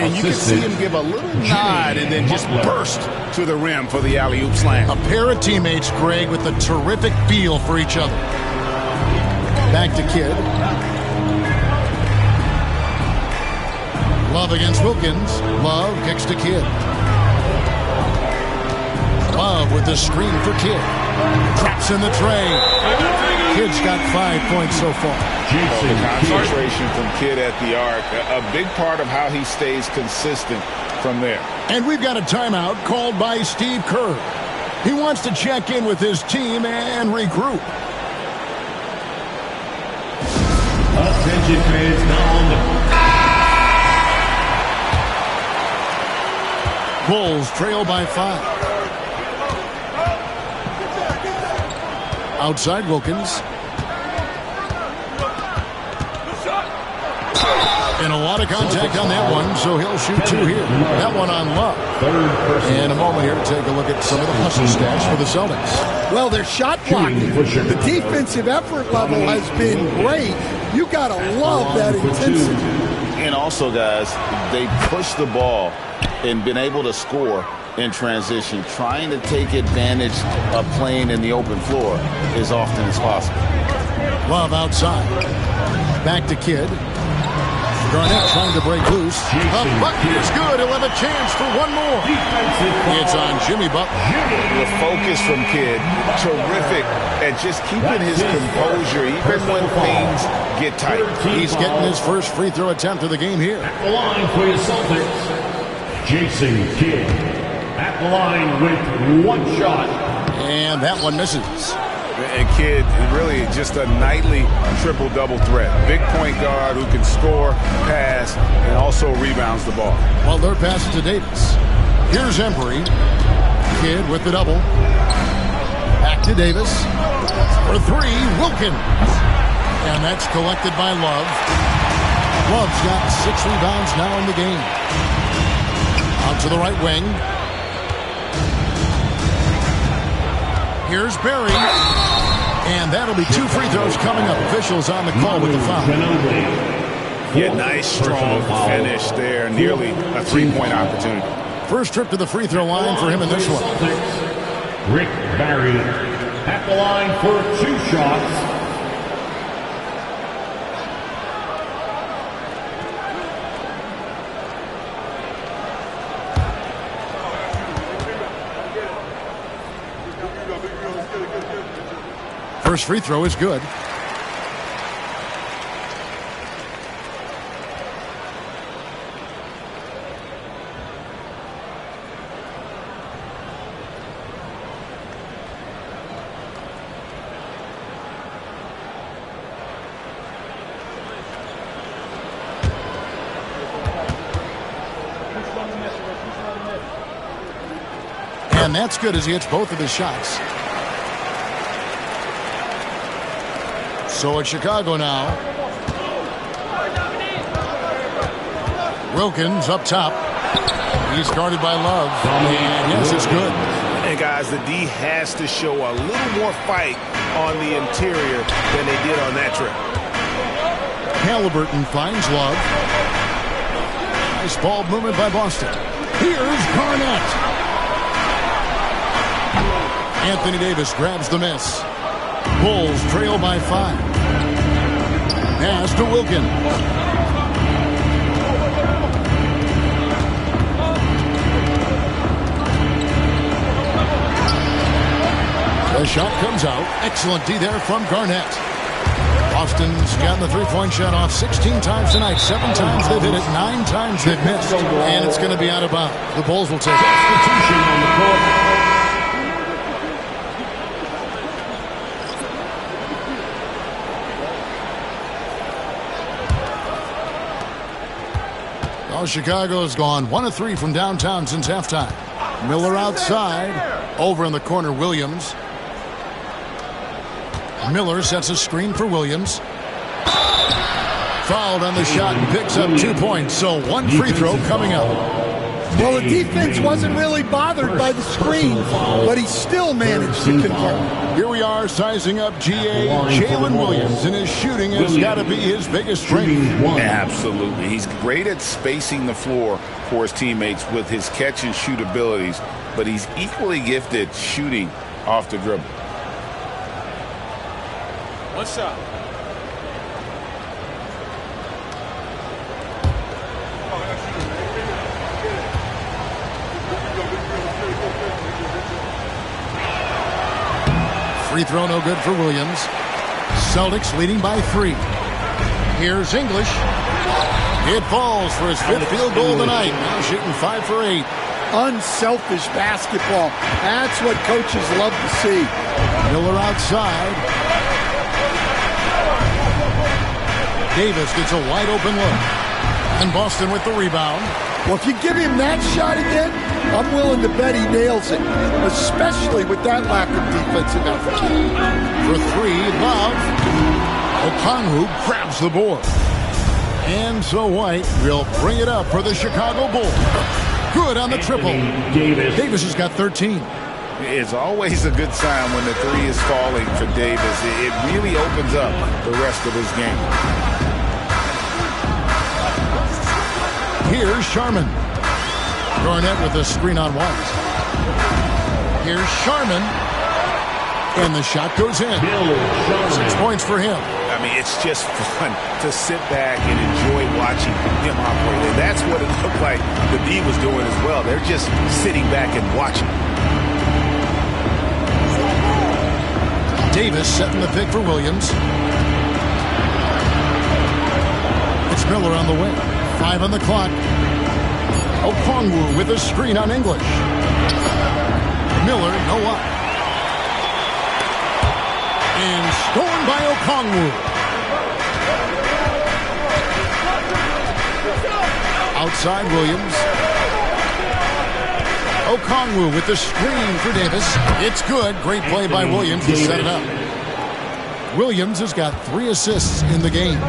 D: And you can see him give a little nod and then just burst to the rim for the alley-oop slam.
A: A pair of teammates, Greg, with a terrific feel for each other. Back to Kidd. Love against Wilkins. Love kicks to Kidd. Love with the screen for Kidd. Traps in the tray. Kidd's got 5 points so far.
D: The concentration from Kidd at the arc, a big part of how he stays consistent from there.
A: And we've got a timeout called by Steve Kerr. He wants to check in with his team and regroup.
C: Attention fans, now on the
A: Bulls trail by 5. Outside Wilkins. And a lot of contact on that one, so he'll shoot 2 here. That one on Love. And a moment here to take a look at some of the hustle stats for the Celtics.
B: Well, their shot blocking, the defensive effort level has been great. You got to love that intensity.
D: And also, guys, they push the ball and been able to score in transition, trying to take advantage of playing in the open floor as often as possible.
A: Love outside. Back to Kidd. Garnett trying to break loose. A bucket is good. He'll have a chance for one more. It's on Jimmy Butler.
D: The focus from Kidd, terrific at just keeping his composure even when things get tight.
A: He's getting his first free throw attempt of the game here.
C: At the line for your Celtics, Jason Kidd. At the line with 1 shot.
A: And that one misses.
D: And Kidd, really just a nightly triple-double threat. Big point guard who can score, pass, and also rebounds the ball.
A: Butler passes to Davis. Here's Embry. Kidd with the double. Back to Davis. For 3, Wilkins. And that's collected by Love. Love's got 6 rebounds now in the game. Out to the right wing. Here's Barry. And that'll be 2 free throws coming up. Officials on the call with the foul.
D: Yeah, nice, strong finish there. Nearly a 3-point opportunity.
A: First trip to the free throw line for him in this one.
C: Rick Barry at the line for 2 shots.
A: First free throw is good. And that's good as he hits both of his shots. So it's Chicago now. Wilkins up top. He's guarded by Love. And yes, it's good.
D: And guys, the D has to show a little more fight on the interior than they did on that trip.
A: Halliburton finds Love. Nice ball movement by Boston. Here's Garnett. Anthony Davis grabs the miss. Bulls trail by 5. Pass to Wilkins. The shot comes out. Excellent D there from Garnett. Boston's gotten the 3-point shot off 16 times tonight. 7 times they've hit it. 9 times they've missed. And it's going to be out of bounds. The Bulls will take it.
C: Substitution on the court.
A: Chicago's gone 1 of 3 from downtown since halftime. Miller outside. Over in the corner, Williams. Miller sets a screen for Williams. Fouled on the shot and picks up 2 points. So 1 free throw coming up.
B: Well, the defense wasn't really bothered by the screen, but he still managed to convert.
A: Here we are sizing up GA Jalen Williams, and his shooting has got to be his biggest strength.
D: Absolutely. He's great at spacing the floor for his teammates with his catch and shoot abilities, but he's equally gifted shooting off the dribble.
E: 1 shot.
A: Free throw no good for Williams. Celtics leading by 3. Here's English. It falls for his 5th field goal tonight. Now shooting 5 for 8.
B: Unselfish basketball. That's what coaches love to see.
A: Miller outside. Davis gets a wide open look. And Boston with the rebound.
B: Well, if you give him that shot again, I'm willing to bet he nails it, especially with that lack of defensive effort.
A: For 3, Love. Okongwu grabs the board. And so White will bring it up for the Chicago Bulls. Good on the triple. Davis has got 13.
D: It's always a good sign when the three is falling for Davis. It really opens up the rest of his game.
A: Here's Sharman. Garnett with a screen on White. Here's Sharman. And the shot goes in. 6 points for him.
D: I mean, it's just fun to sit back and enjoy watching him operate. And that's what it looked like the D was doing as well. They're just sitting back and watching.
A: Davis setting the pick for Williams. It's Miller on the wing. 5 on the clock. Okongwu with a screen on English. Miller, no up. And stolen by Okongwu. Outside Williams. Okongwu with the screen for Davis. It's good. Great play by Williams to set it up. Williams has got 3 assists in the game.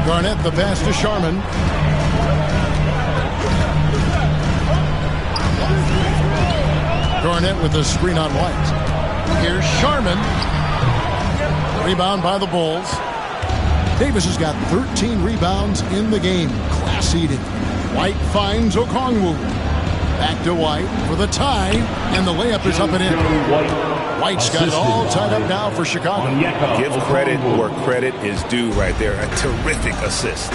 A: Garnett the pass to Sharman. Garnett with the screen on White. Here's Sharman. Rebound by the Bulls. Davis has got 13 rebounds in the game. Class eating. White finds Okongwu. Back to White for the tie, and the layup is up and in. White's got it all tied up now for Chicago.
D: Give credit where credit is due right there. A terrific assist.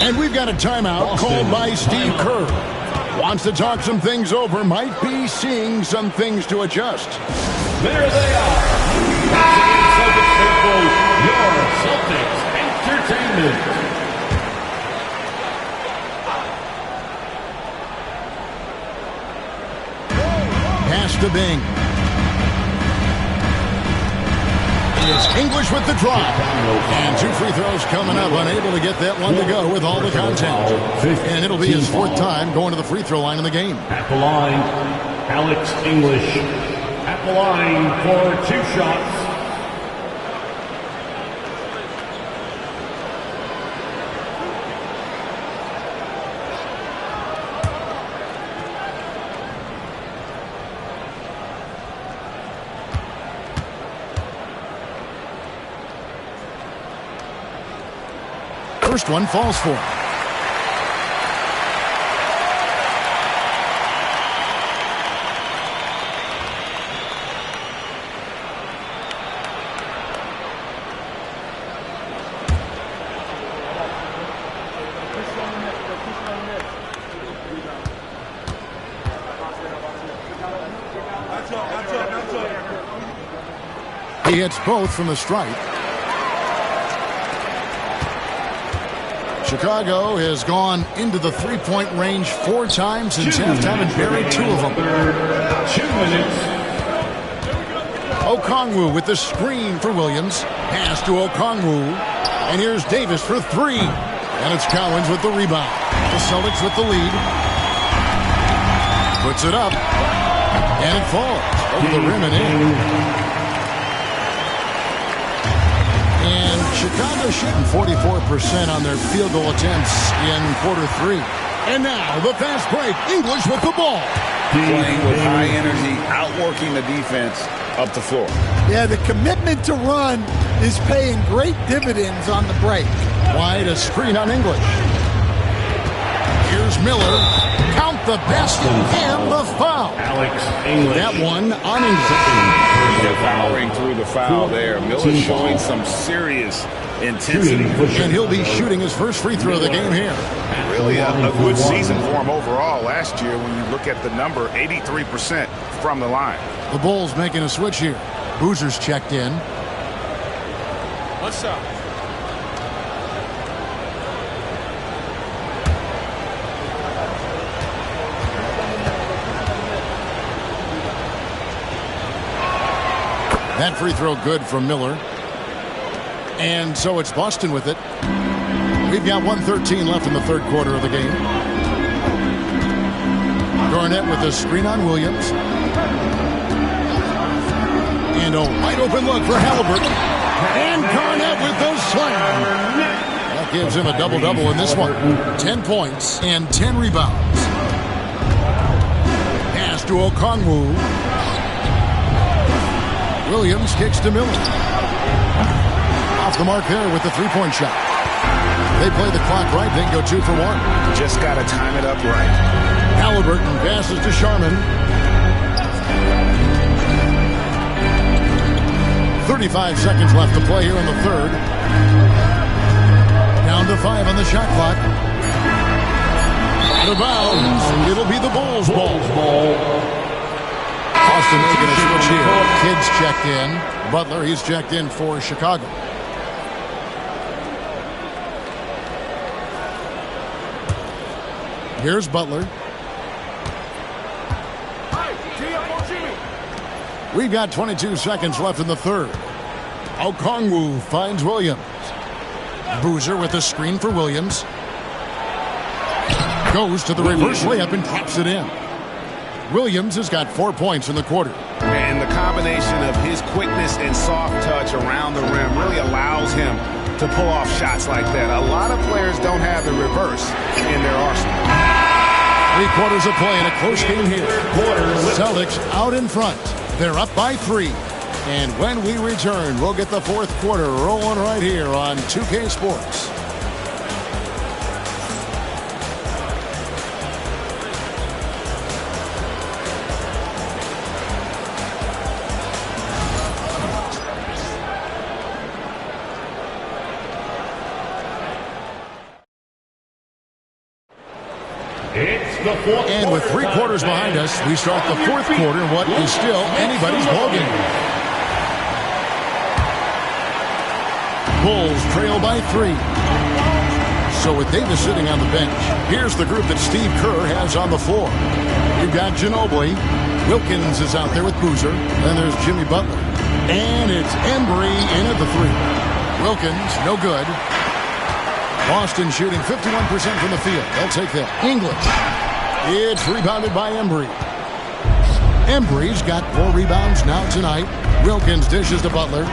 A: And we've got a timeout called by Steve Kerr. Wants to talk some things over, might be seeing some things to adjust.
C: There they are. Celtics Central, your Celtics Entertainment.
A: Pass to Bing. It's English with the drop. And 2 free throws coming up. Unable to get that one to go with all the contact. And it'll be his 4th time going to the free throw line in the game.
C: At the line, Alex English. At the line for 2 shots.
A: First one falls for him. He hits both from the stripe. Chicago has gone into the three-point range 4 times since halftime and buried 2 of them.
C: 2 minutes.
A: Okongwu with the screen for Williams. Pass to Okongwu. And here's Davis for 3. And it's Cowens with the rebound. The Celtics with the lead. Puts it up. And it falls over the rim and in. And Chicago shooting 44% on their field goal attempts in quarter 3. And now the fast break. English with the ball.
D: Playing with high energy, outworking the defense up the floor.
B: Yeah, the commitment to run is paying great dividends on the break.
A: Wide a screen on English. Here's Miller. Count the basket and the foul.
C: Alex English.
A: That one on English.
D: Powering through the foul there. Miller showing some serious intensity.
A: And he'll be shooting his first free throw of the game here.
D: Really a good season for him overall last year when you look at the number, 83% from the line.
A: The Bulls making a switch here. Boozer's checked in.
E: What's up?
A: That free throw good from Miller. And so it's Boston with it. We've got 1:13 left in the third quarter of the game. Garnett with a screen on Williams. And a wide open look for Halliburton. And Garnett with the slam. That gives him a double-double in this one. 10 points and 10 rebounds. Pass to Okongwu. Williams kicks to Miller. Off the mark there with the three-point shot. They play the clock right. They go 2 for 1.
D: Just got to time it up right.
A: Halliburton passes to Sharman. 35 seconds left to play here in the third. Down to 5 on the shot clock. Out of bounds. It'll be the Bulls' ball. Boston making a switch here. Kidd's checked in. Butler, he's checked in for Chicago. Here's Butler. We've got 22 seconds left in the third. Okongwu finds Williams. Boozer with a screen for Williams. Goes to the reverse layup and drops it in. Williams has got 4 points in the quarter.
D: And the combination of his quickness and soft touch around the rim really allows him to pull off shots like that. A lot of players don't have the reverse in their arsenal.
A: 3 quarters of play in a close game here. Celtics out in front. They're up by 3. And when we return, we'll get the fourth quarter rolling right here on 2K Sports. And with 3 quarters behind us, we start the fourth quarter in what is still anybody's ballgame. Bulls trail by 3. So with Davis sitting on the bench, here's the group that Steve Kerr has on the floor. You've got Ginobili. Wilkins is out there with Boozer. Then there's Jimmy Butler. And it's Embry in at the 3. Wilkins, no good. Boston shooting 51% from the field. They'll take that. English. It's rebounded by Embry. Embry's got 4 rebounds now tonight. Wilkins dishes to Butler.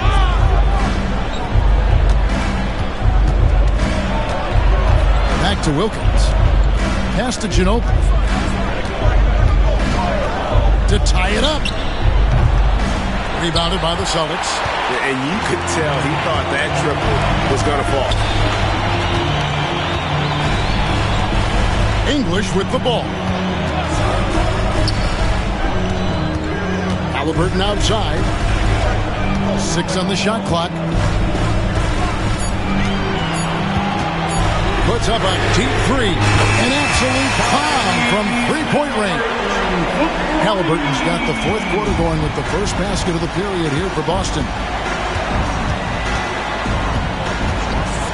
A: Back to Wilkins. Pass to Ginobili. To tie it up. Rebounded by the Celtics.
D: And you could tell he thought that triple was going to fall.
A: English with the ball. Halliburton outside. 6 on the shot clock. Puts up a deep 3. An absolute bomb from three-point range. Halliburton's got the fourth quarter going with the first basket of the period here for Boston.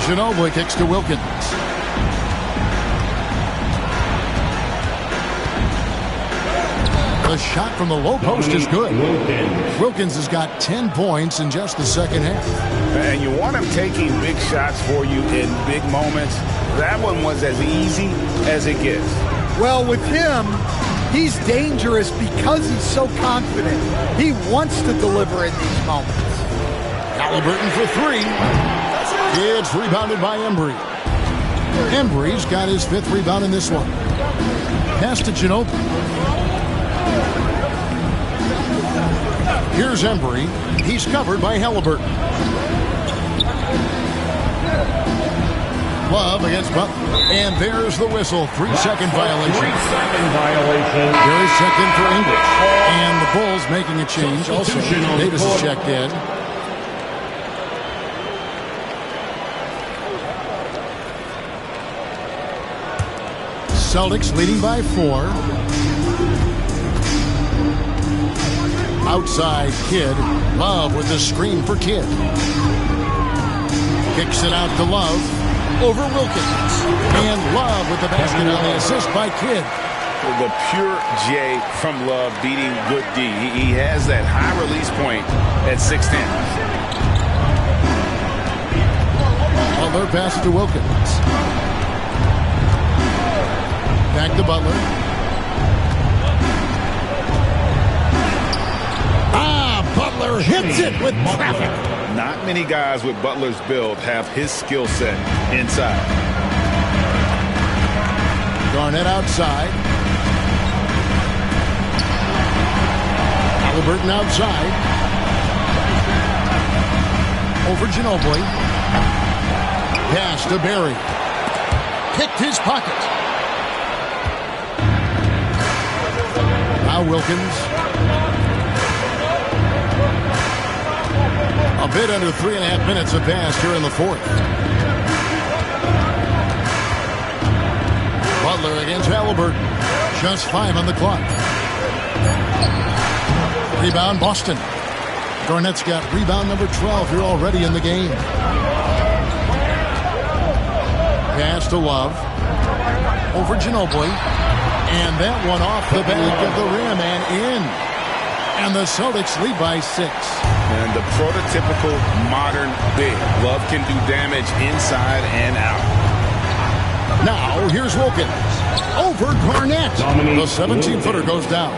A: Ginobili kicks to Wilkins. The shot from the low post is good. Wilkins has got 10 points in just the second half.
D: And you want him taking big shots for you in big moments. That one was as easy as it gets.
B: Well, with him, he's dangerous because he's so confident. He wants to deliver in these moments.
A: Halliburton for 3. It's rebounded by Embry. Embry's got his 5th rebound in this one. Pass to Ginobili. Here's Embry. He's covered by Halliburton. Love against Butler. And there's the whistle. 3-second violation.
C: 3-second violation.
A: Gary's checked in for English. And the Bulls making a change. Also, Davis is checked in. Celtics leading by 4. Outside, Kidd. Love with the screen for Kidd. Kicks it out to Love. Over Wilkins. And Love with the basket on the assist by Kidd.
D: The pure J from Love beating good D. He has that high release point at 6'10".
A: Butler passes to Wilkins. Back to Butler. Butler hits it with traffic.
D: Not many guys with Butler's build have his skill set inside.
A: Garnett outside. Halliburton outside. Over Ginobili. Pass to Barry. Picked his pocket. Now Wilkins. A bit under 3.5 minutes have passed here in the fourth. Butler against Halliburton. Just 5 on the clock. Rebound Boston. Garnett's got rebound number 12 here already in the game. Pass to Love. Over Ginobili. And that one off the back of the rim and in. And the Celtics lead by 6.
D: And the prototypical modern big. Love can do damage inside and out.
A: Now, here's Wilkins. Over Garnett. The 17-footer goes down.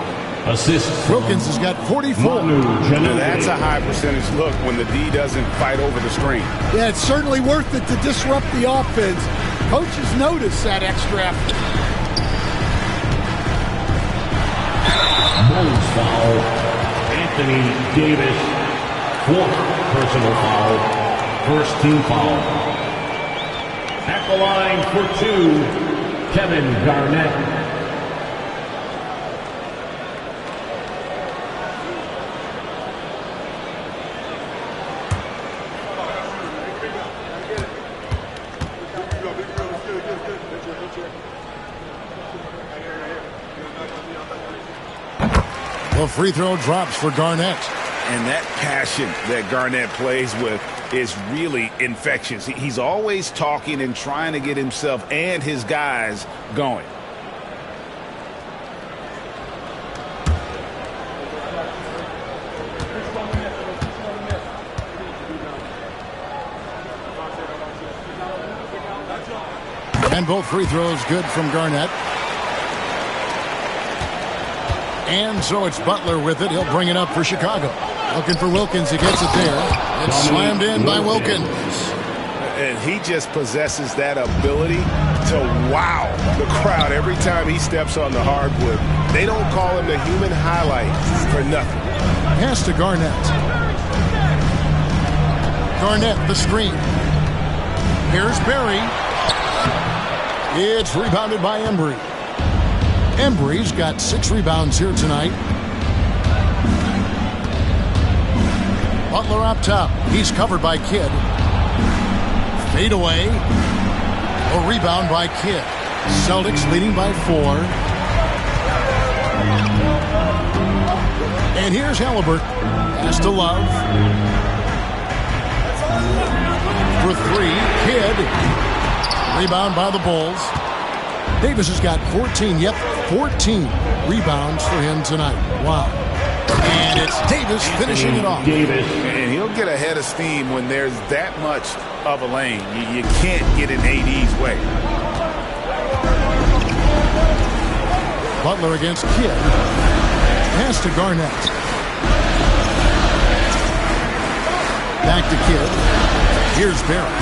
C: Assist.
A: Wilkins has got 44.
D: Now that's a high percentage look when the D doesn't fight over the screen.
B: Yeah, it's certainly worth it to disrupt the offense. Coaches notice that extra effort.
C: Bulls foul. Anthony Davis. 4th personal foul. First team foul. At the line for 2, Kevin Garnett.
A: The free throw drops for Garnett.
D: And that passion that Garnett plays with is really infectious. He's always talking and trying to get himself and his guys going.
A: And both free throws good from Garnett. And so it's Butler with it. He'll bring it up for Chicago. Looking for Wilkins. He gets it there. It's slammed in by Wilkins.
D: And he just possesses that ability to wow the crowd every time he steps on the hardwood. They don't call him the human highlight for nothing.
A: Pass to Garnett. Garnett, the screen. Here's Barry. It's rebounded by Embry. Embry's got 6 rebounds here tonight. Butler up top. He's covered by Kidd. Fade away. A rebound by Kidd. Celtics leading by 4. And here's Halliburton. Pass to Love. For 3. Kidd. Rebound by the Bulls. Davis has got 14. Yep, 14 rebounds for him tonight. Wow. And it's Davis finishing it off.
D: And he'll get ahead of steam when there's that much of a lane. You can't get in AD's way.
A: Butler against Kidd. Pass to Garnett. Back to Kidd. Here's Barry.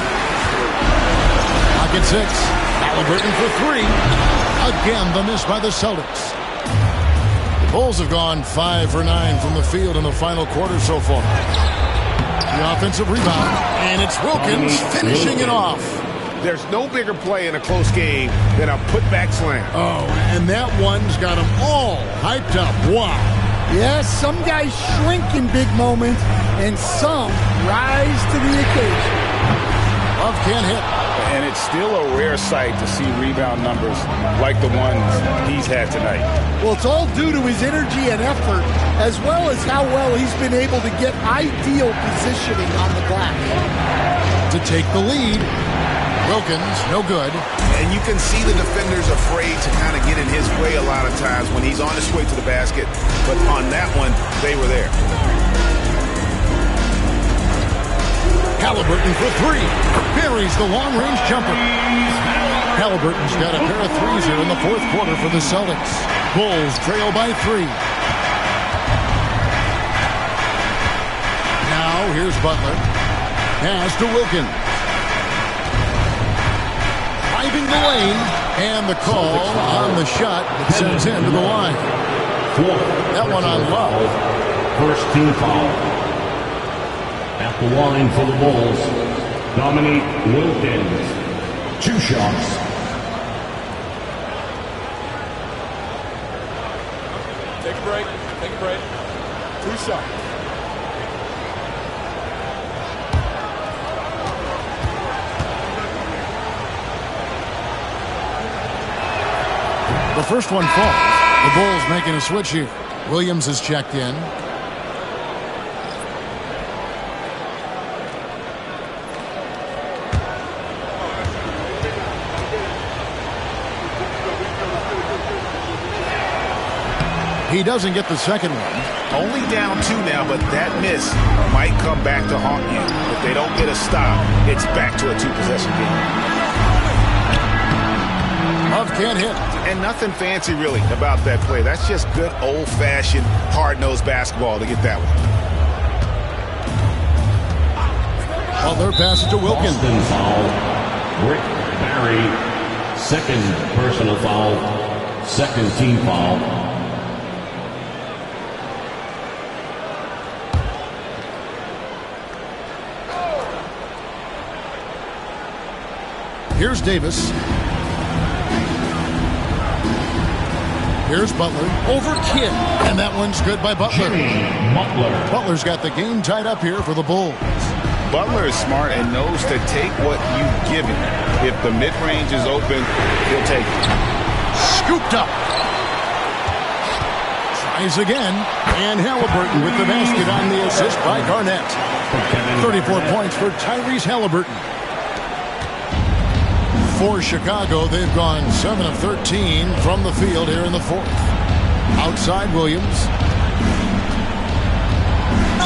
A: Pocket 6. Halliburton for 3. Again, the miss by the Celtics. The Bulls have gone 5 for 9 from the field in the final quarter so far. The offensive rebound, and it's Wilkins finishing it off.
D: There's no bigger play in a close game than a putback slam.
A: Oh, and that one's got them all hyped up. Wow.
B: Yes, some guys shrink in big moments, and some rise to the occasion.
A: Love can't hit.
D: And it's still a rare sight to see rebound numbers like the ones he's had tonight.
B: Well, it's all due to his energy and effort, as well as how well he's been able to get ideal positioning on the glass.
A: To take the lead. Wilkins, no good.
D: And you can see the defenders afraid to kind of get in his way a lot of times when he's on his way to the basket. But on that one, they were there.
A: Halliburton for 3. Buries the long-range jumper. Halliburton's got a pair of threes here in the fourth quarter for the Celtics. Bulls trail by 3. Now here's Butler. Pass to Wilkins. Driving the lane. And the call on the shot that sends him to the line. That one on Love.
C: First team foul. At the line for the Bulls, Dominique Wilkins. 2 shots.
E: Take a break. Take a break. 2 shots.
A: The first one falls. The Bulls making a switch here. Williams is checked in. He doesn't get the second one.
D: Only down 2 now, but that miss might come back to haunt you. If they don't get a stop, it's back to a 2-possession game.
A: Love can't hit.
D: And nothing fancy, really, about that play. That's just good, old-fashioned, hard-nosed basketball to get that one.
A: Butler passes to Wilkins.
C: Boston foul. Rick Barry. Second personal foul. Second team foul.
A: Here's Davis. Here's Butler. Over Kidd. And that one's good by Butler. Butler's got the game tied up here for the Bulls.
D: Butler is smart and knows to take what you give him. If the mid-range is open, he'll take it.
A: Scooped up. Tries again. And Halliburton with the basket on the assist by Garnett. 34 points for Tyrese Halliburton. For Chicago, they've gone 7 of 13 from the field here in the fourth. Outside Williams.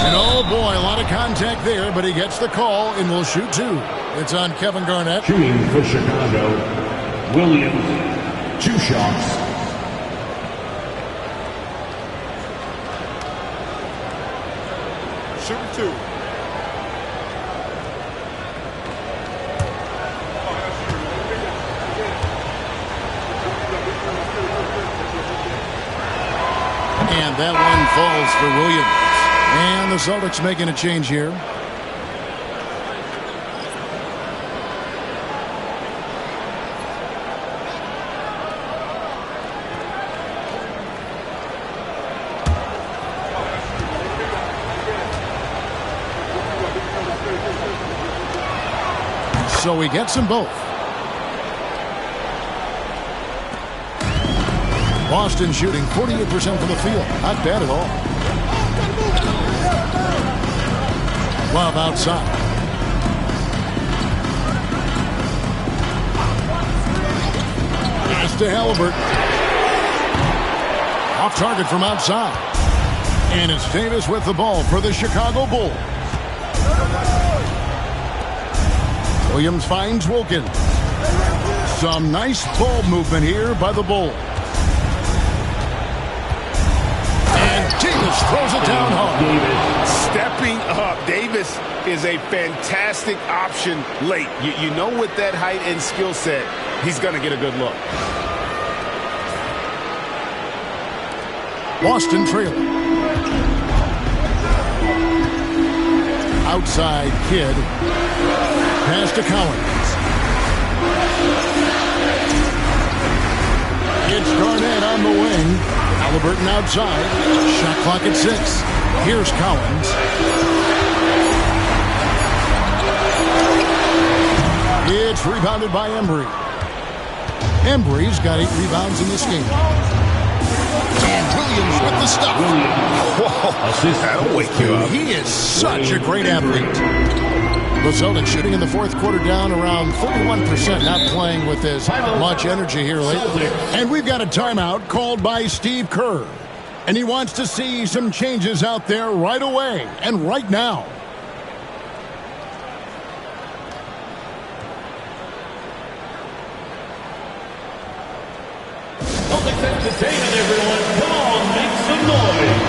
A: And oh boy, a lot of contact there, but he gets the call and will shoot 2. It's on Kevin Garnett.
C: Shooting for Chicago, Williams, 2 shots.
E: Shooting 2.
A: And that one falls for Williams. And the Celtics making a change here. So he gets them both. Boston shooting 48% from the field. Not bad at all. Love outside. Pass to Halliburton. Off target from outside. And it's Davis with the ball for the Chicago Bulls. Williams finds Wilkins. Some nice ball movement here by the Bulls. Davis throws it down home.
D: Stepping up. Davis is a fantastic option late. You know with that height and skill set, he's going to get a good look.
A: Boston trailing. Outside Kidd. Pass to Collins. It's Garnett on the wing. Halliburton outside. Shot clock at 6. Here's Collins. It's rebounded by Embry. Embry's got 8 rebounds in this game. And Williams with the stuff.
D: Whoa, that'll wake you up.
A: He is such a great athlete. The Celtics shooting in the fourth quarter down around 31%, not playing with as much energy here lately. And we've got a timeout called by Steve Kerr. And he wants to see some changes out there right away and right now.
C: Celtics entertainment, everyone. Come on, make some noise.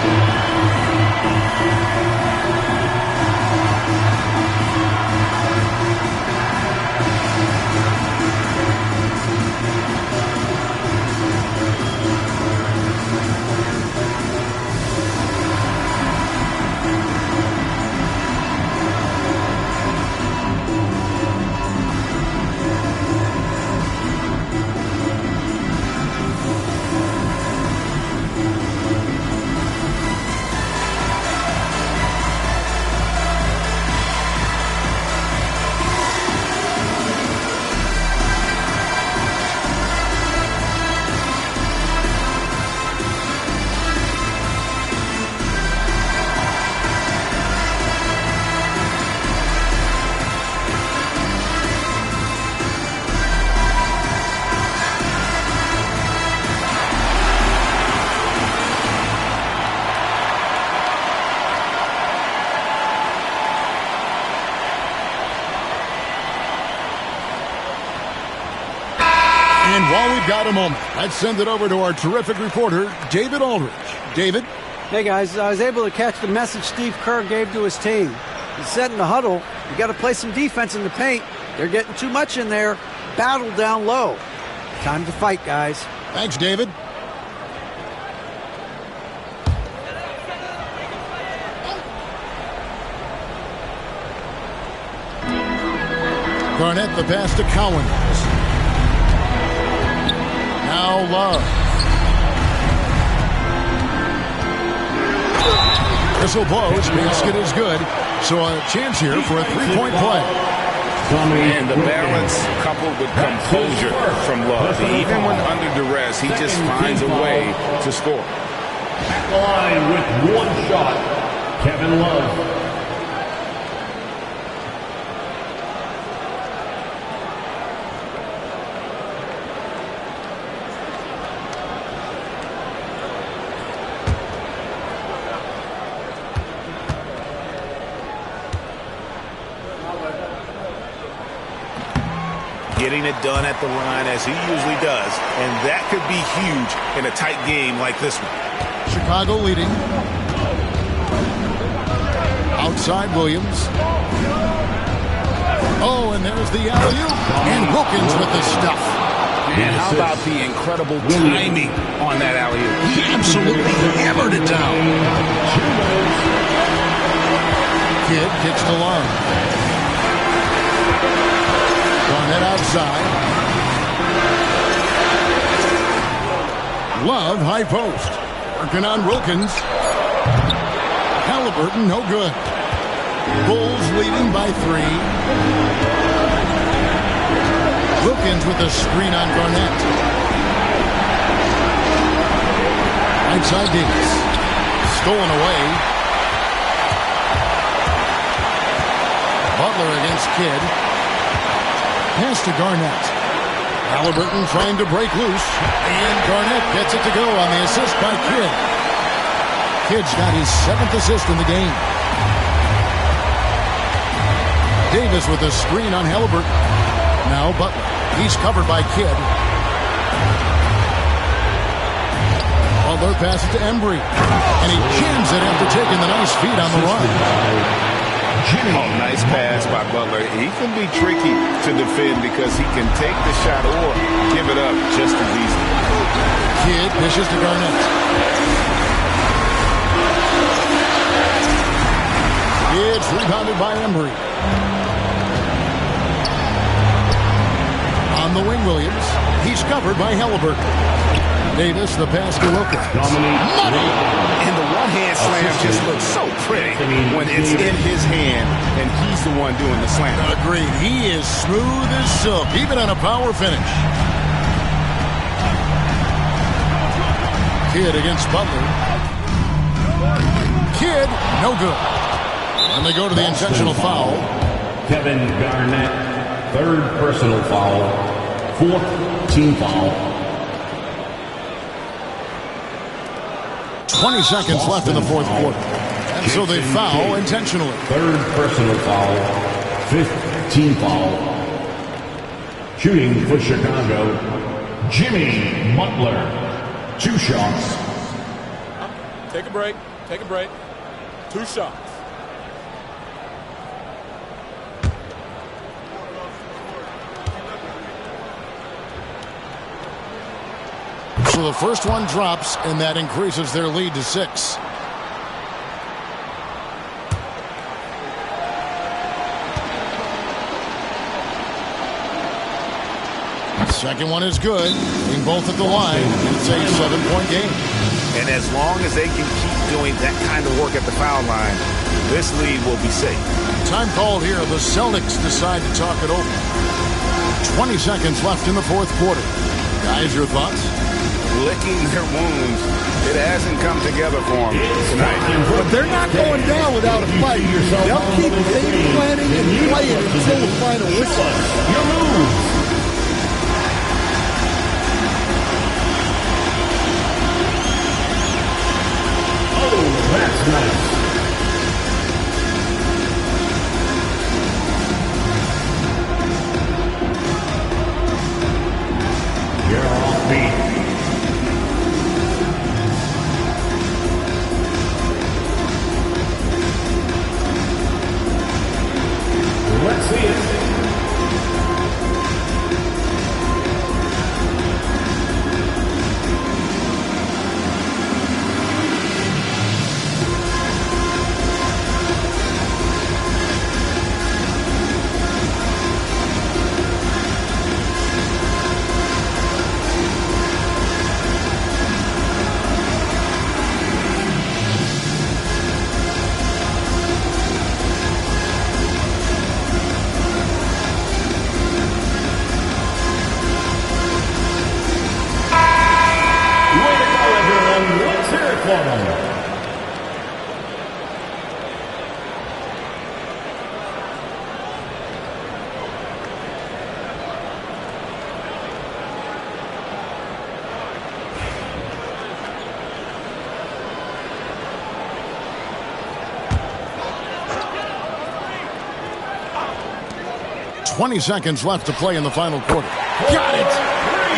A: And while we've got a moment, let's send it over to our terrific reporter, David Aldridge. David?
F: Hey, guys, I was able to catch the message Steve Kerr gave to his team. He said in the huddle, you got to play some defense in the paint. They're getting too much in there. Battle down low. Time to fight, guys.
A: Thanks, David. Garnett, the pass to Cowens. Now Love. Whistle blows. Basket is good. So a chance here for a three-point play.
D: And the balance coupled with composure from Love. Even when under duress, he just finds a way to score.
C: At the line with one shot, Kevin Love.
D: Getting it done at the line as he usually does. And that could be huge in a tight game like this one.
A: Chicago leading. Outside Williams. Oh, and there's the alley-oop. And Wilkins with the stuff.
D: And how about the incredible timing on that alley-oop?
A: He absolutely hammered it down. Kidd kicks to Love. Garnett outside. Love, high post. Working on Wilkins. Halliburton, no good. Bulls leading by 3. Wilkins with a screen on Garnett. Right side Davis. Stolen away. Butler against Kidd. Pass to Garnett. Halliburton trying to break loose. And Garnett gets it to go on the assist by Kidd. Kidd's got his 7th assist in the game. Davis with a screen on Halliburton. Now Butler. He's covered by Kidd. Butler passes to Embry. And he jams it after taking the nice feed on the run.
D: Oh, nice pass by Butler. He can be tricky to defend because he can take the shot or give it up just as easily.
A: Kidd dishes to Garnett. It's rebounded by Embry. On the wing, Williams. He's covered by Halliburton. Davis, the pass to Wilkins. Money!
D: And the one-hand slam just looks so pretty when it's in his hand and he's the one doing the slam.
A: Agreed. He is smooth as silk, even on a power finish. Kidd against Butler. Kidd, no good. And they go to the intentional foul.
C: Kevin Garnett, 3rd personal foul, 4th team foul.
A: 20 seconds left in the 4th quarter. And so they foul intentionally.
C: 3rd personal foul, 5th team foul. Shooting for Chicago, Jimmy Butler. 2 shots.
E: Take a break. Take a break. 2 shots.
A: So the first one drops, and that increases their lead to 6. Second one is good. Being both at the line, it's a 7-point game.
D: And as long as they can keep doing that kind of work at the foul line, this lead will be safe.
A: Time called here. The Celtics decide to talk it over. 20 seconds left in the 4th quarter. Guys, your thoughts?
D: Licking their wounds. It hasn't come together for them tonight.
B: But they're not going down without a fight. They'll keep game planning and playing until the final whistle.
C: Your move. Oh, that's nice. line.
A: 20 seconds left to play in the final quarter. Got it!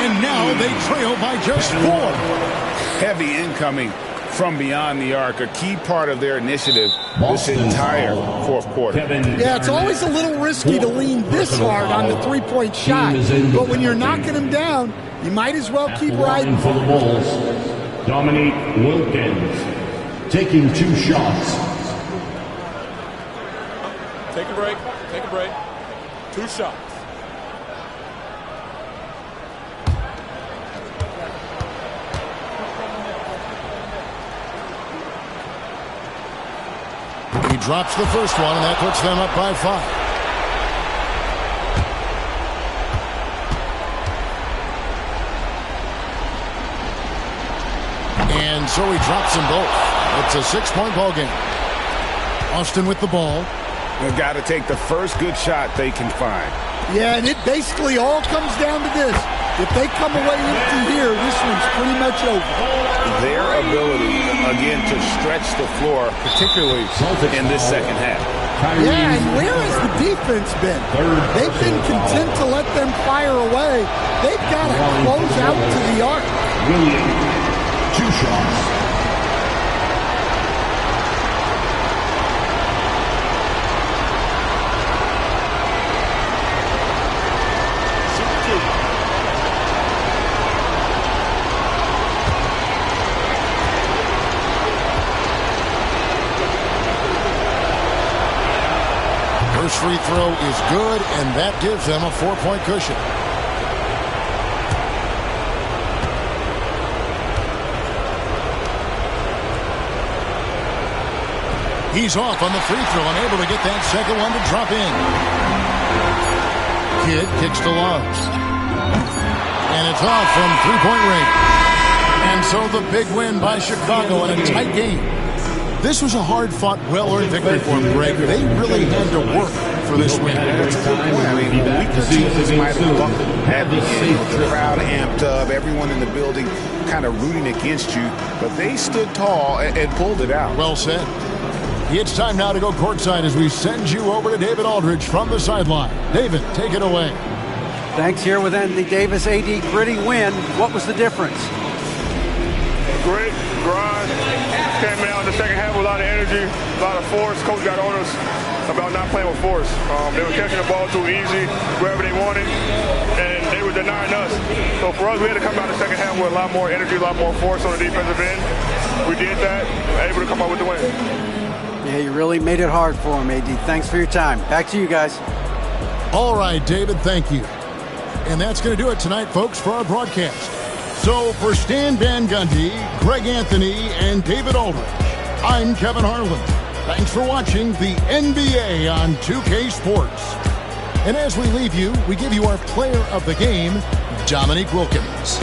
A: And now they trail by just 4.
D: Heavy incoming from beyond the arc, a key part of their initiative this entire fourth quarter.
B: Yeah, it's always a little risky to lean this hard on the three-point shot, but when you're knocking them down, you might as well keep riding.
C: For the Bulls, Dominique Wilkins taking 2 shots.
E: Take a break. Take a break. 2 shots.
A: He drops the first one, and that puts them up by 5. And so he drops them both. It's a 6-point ball game. Austin with the ball.
D: They've got to take the first good shot they can find.
B: Yeah, and it basically all comes down to this. If they come away empty here, this one's pretty much over.
D: Their ability, again, to stretch the floor, particularly in this second half.
B: Yeah, and where has the defense been? They've been content to let them fire away. They've got to close out to the arc.
C: William, 2 shots.
A: First free throw is good, and that gives them a 4-point cushion. He's off on the free throw, unable to get that second one to drop in. Kidd kicks to Love. And it's off from 3-point range. And so the big win by Chicago in a tight game. This was a hard-fought, well-earned victory for them, Greg. They really had to work for this win.
D: That's a good point. I mean, weaker teams might have bucked at the end with the crowd amped up, everyone in the building kind of rooting against you, but they stood tall and pulled it out.
A: Well said. It's time now to go courtside as we send you over to David Aldridge from the sideline. David, take it away.
F: Thanks. Here with Anthony Davis. AD, gritty win. What was the difference?
H: Grit, grind. Came out in the second half with a lot of energy, a lot of force. Coach got on us about not playing with force. They were catching the ball too easy, wherever they wanted, and they were denying us. So for us, we had to come out in the second half with a lot more energy, a lot more force on the defensive end. We did that, able to come out with the win.
F: Yeah, you really made it hard for him, AD. Thanks for your time. Back to you guys.
A: All right, David, thank you. And that's going to do it tonight, folks, for our broadcast. So for Stan Van Gundy, Greg Anthony, and David Aldridge, I'm Kevin Harlan. Thanks for watching the NBA on 2K Sports. And as we leave you, we give you our player of the game, Dominique Wilkins.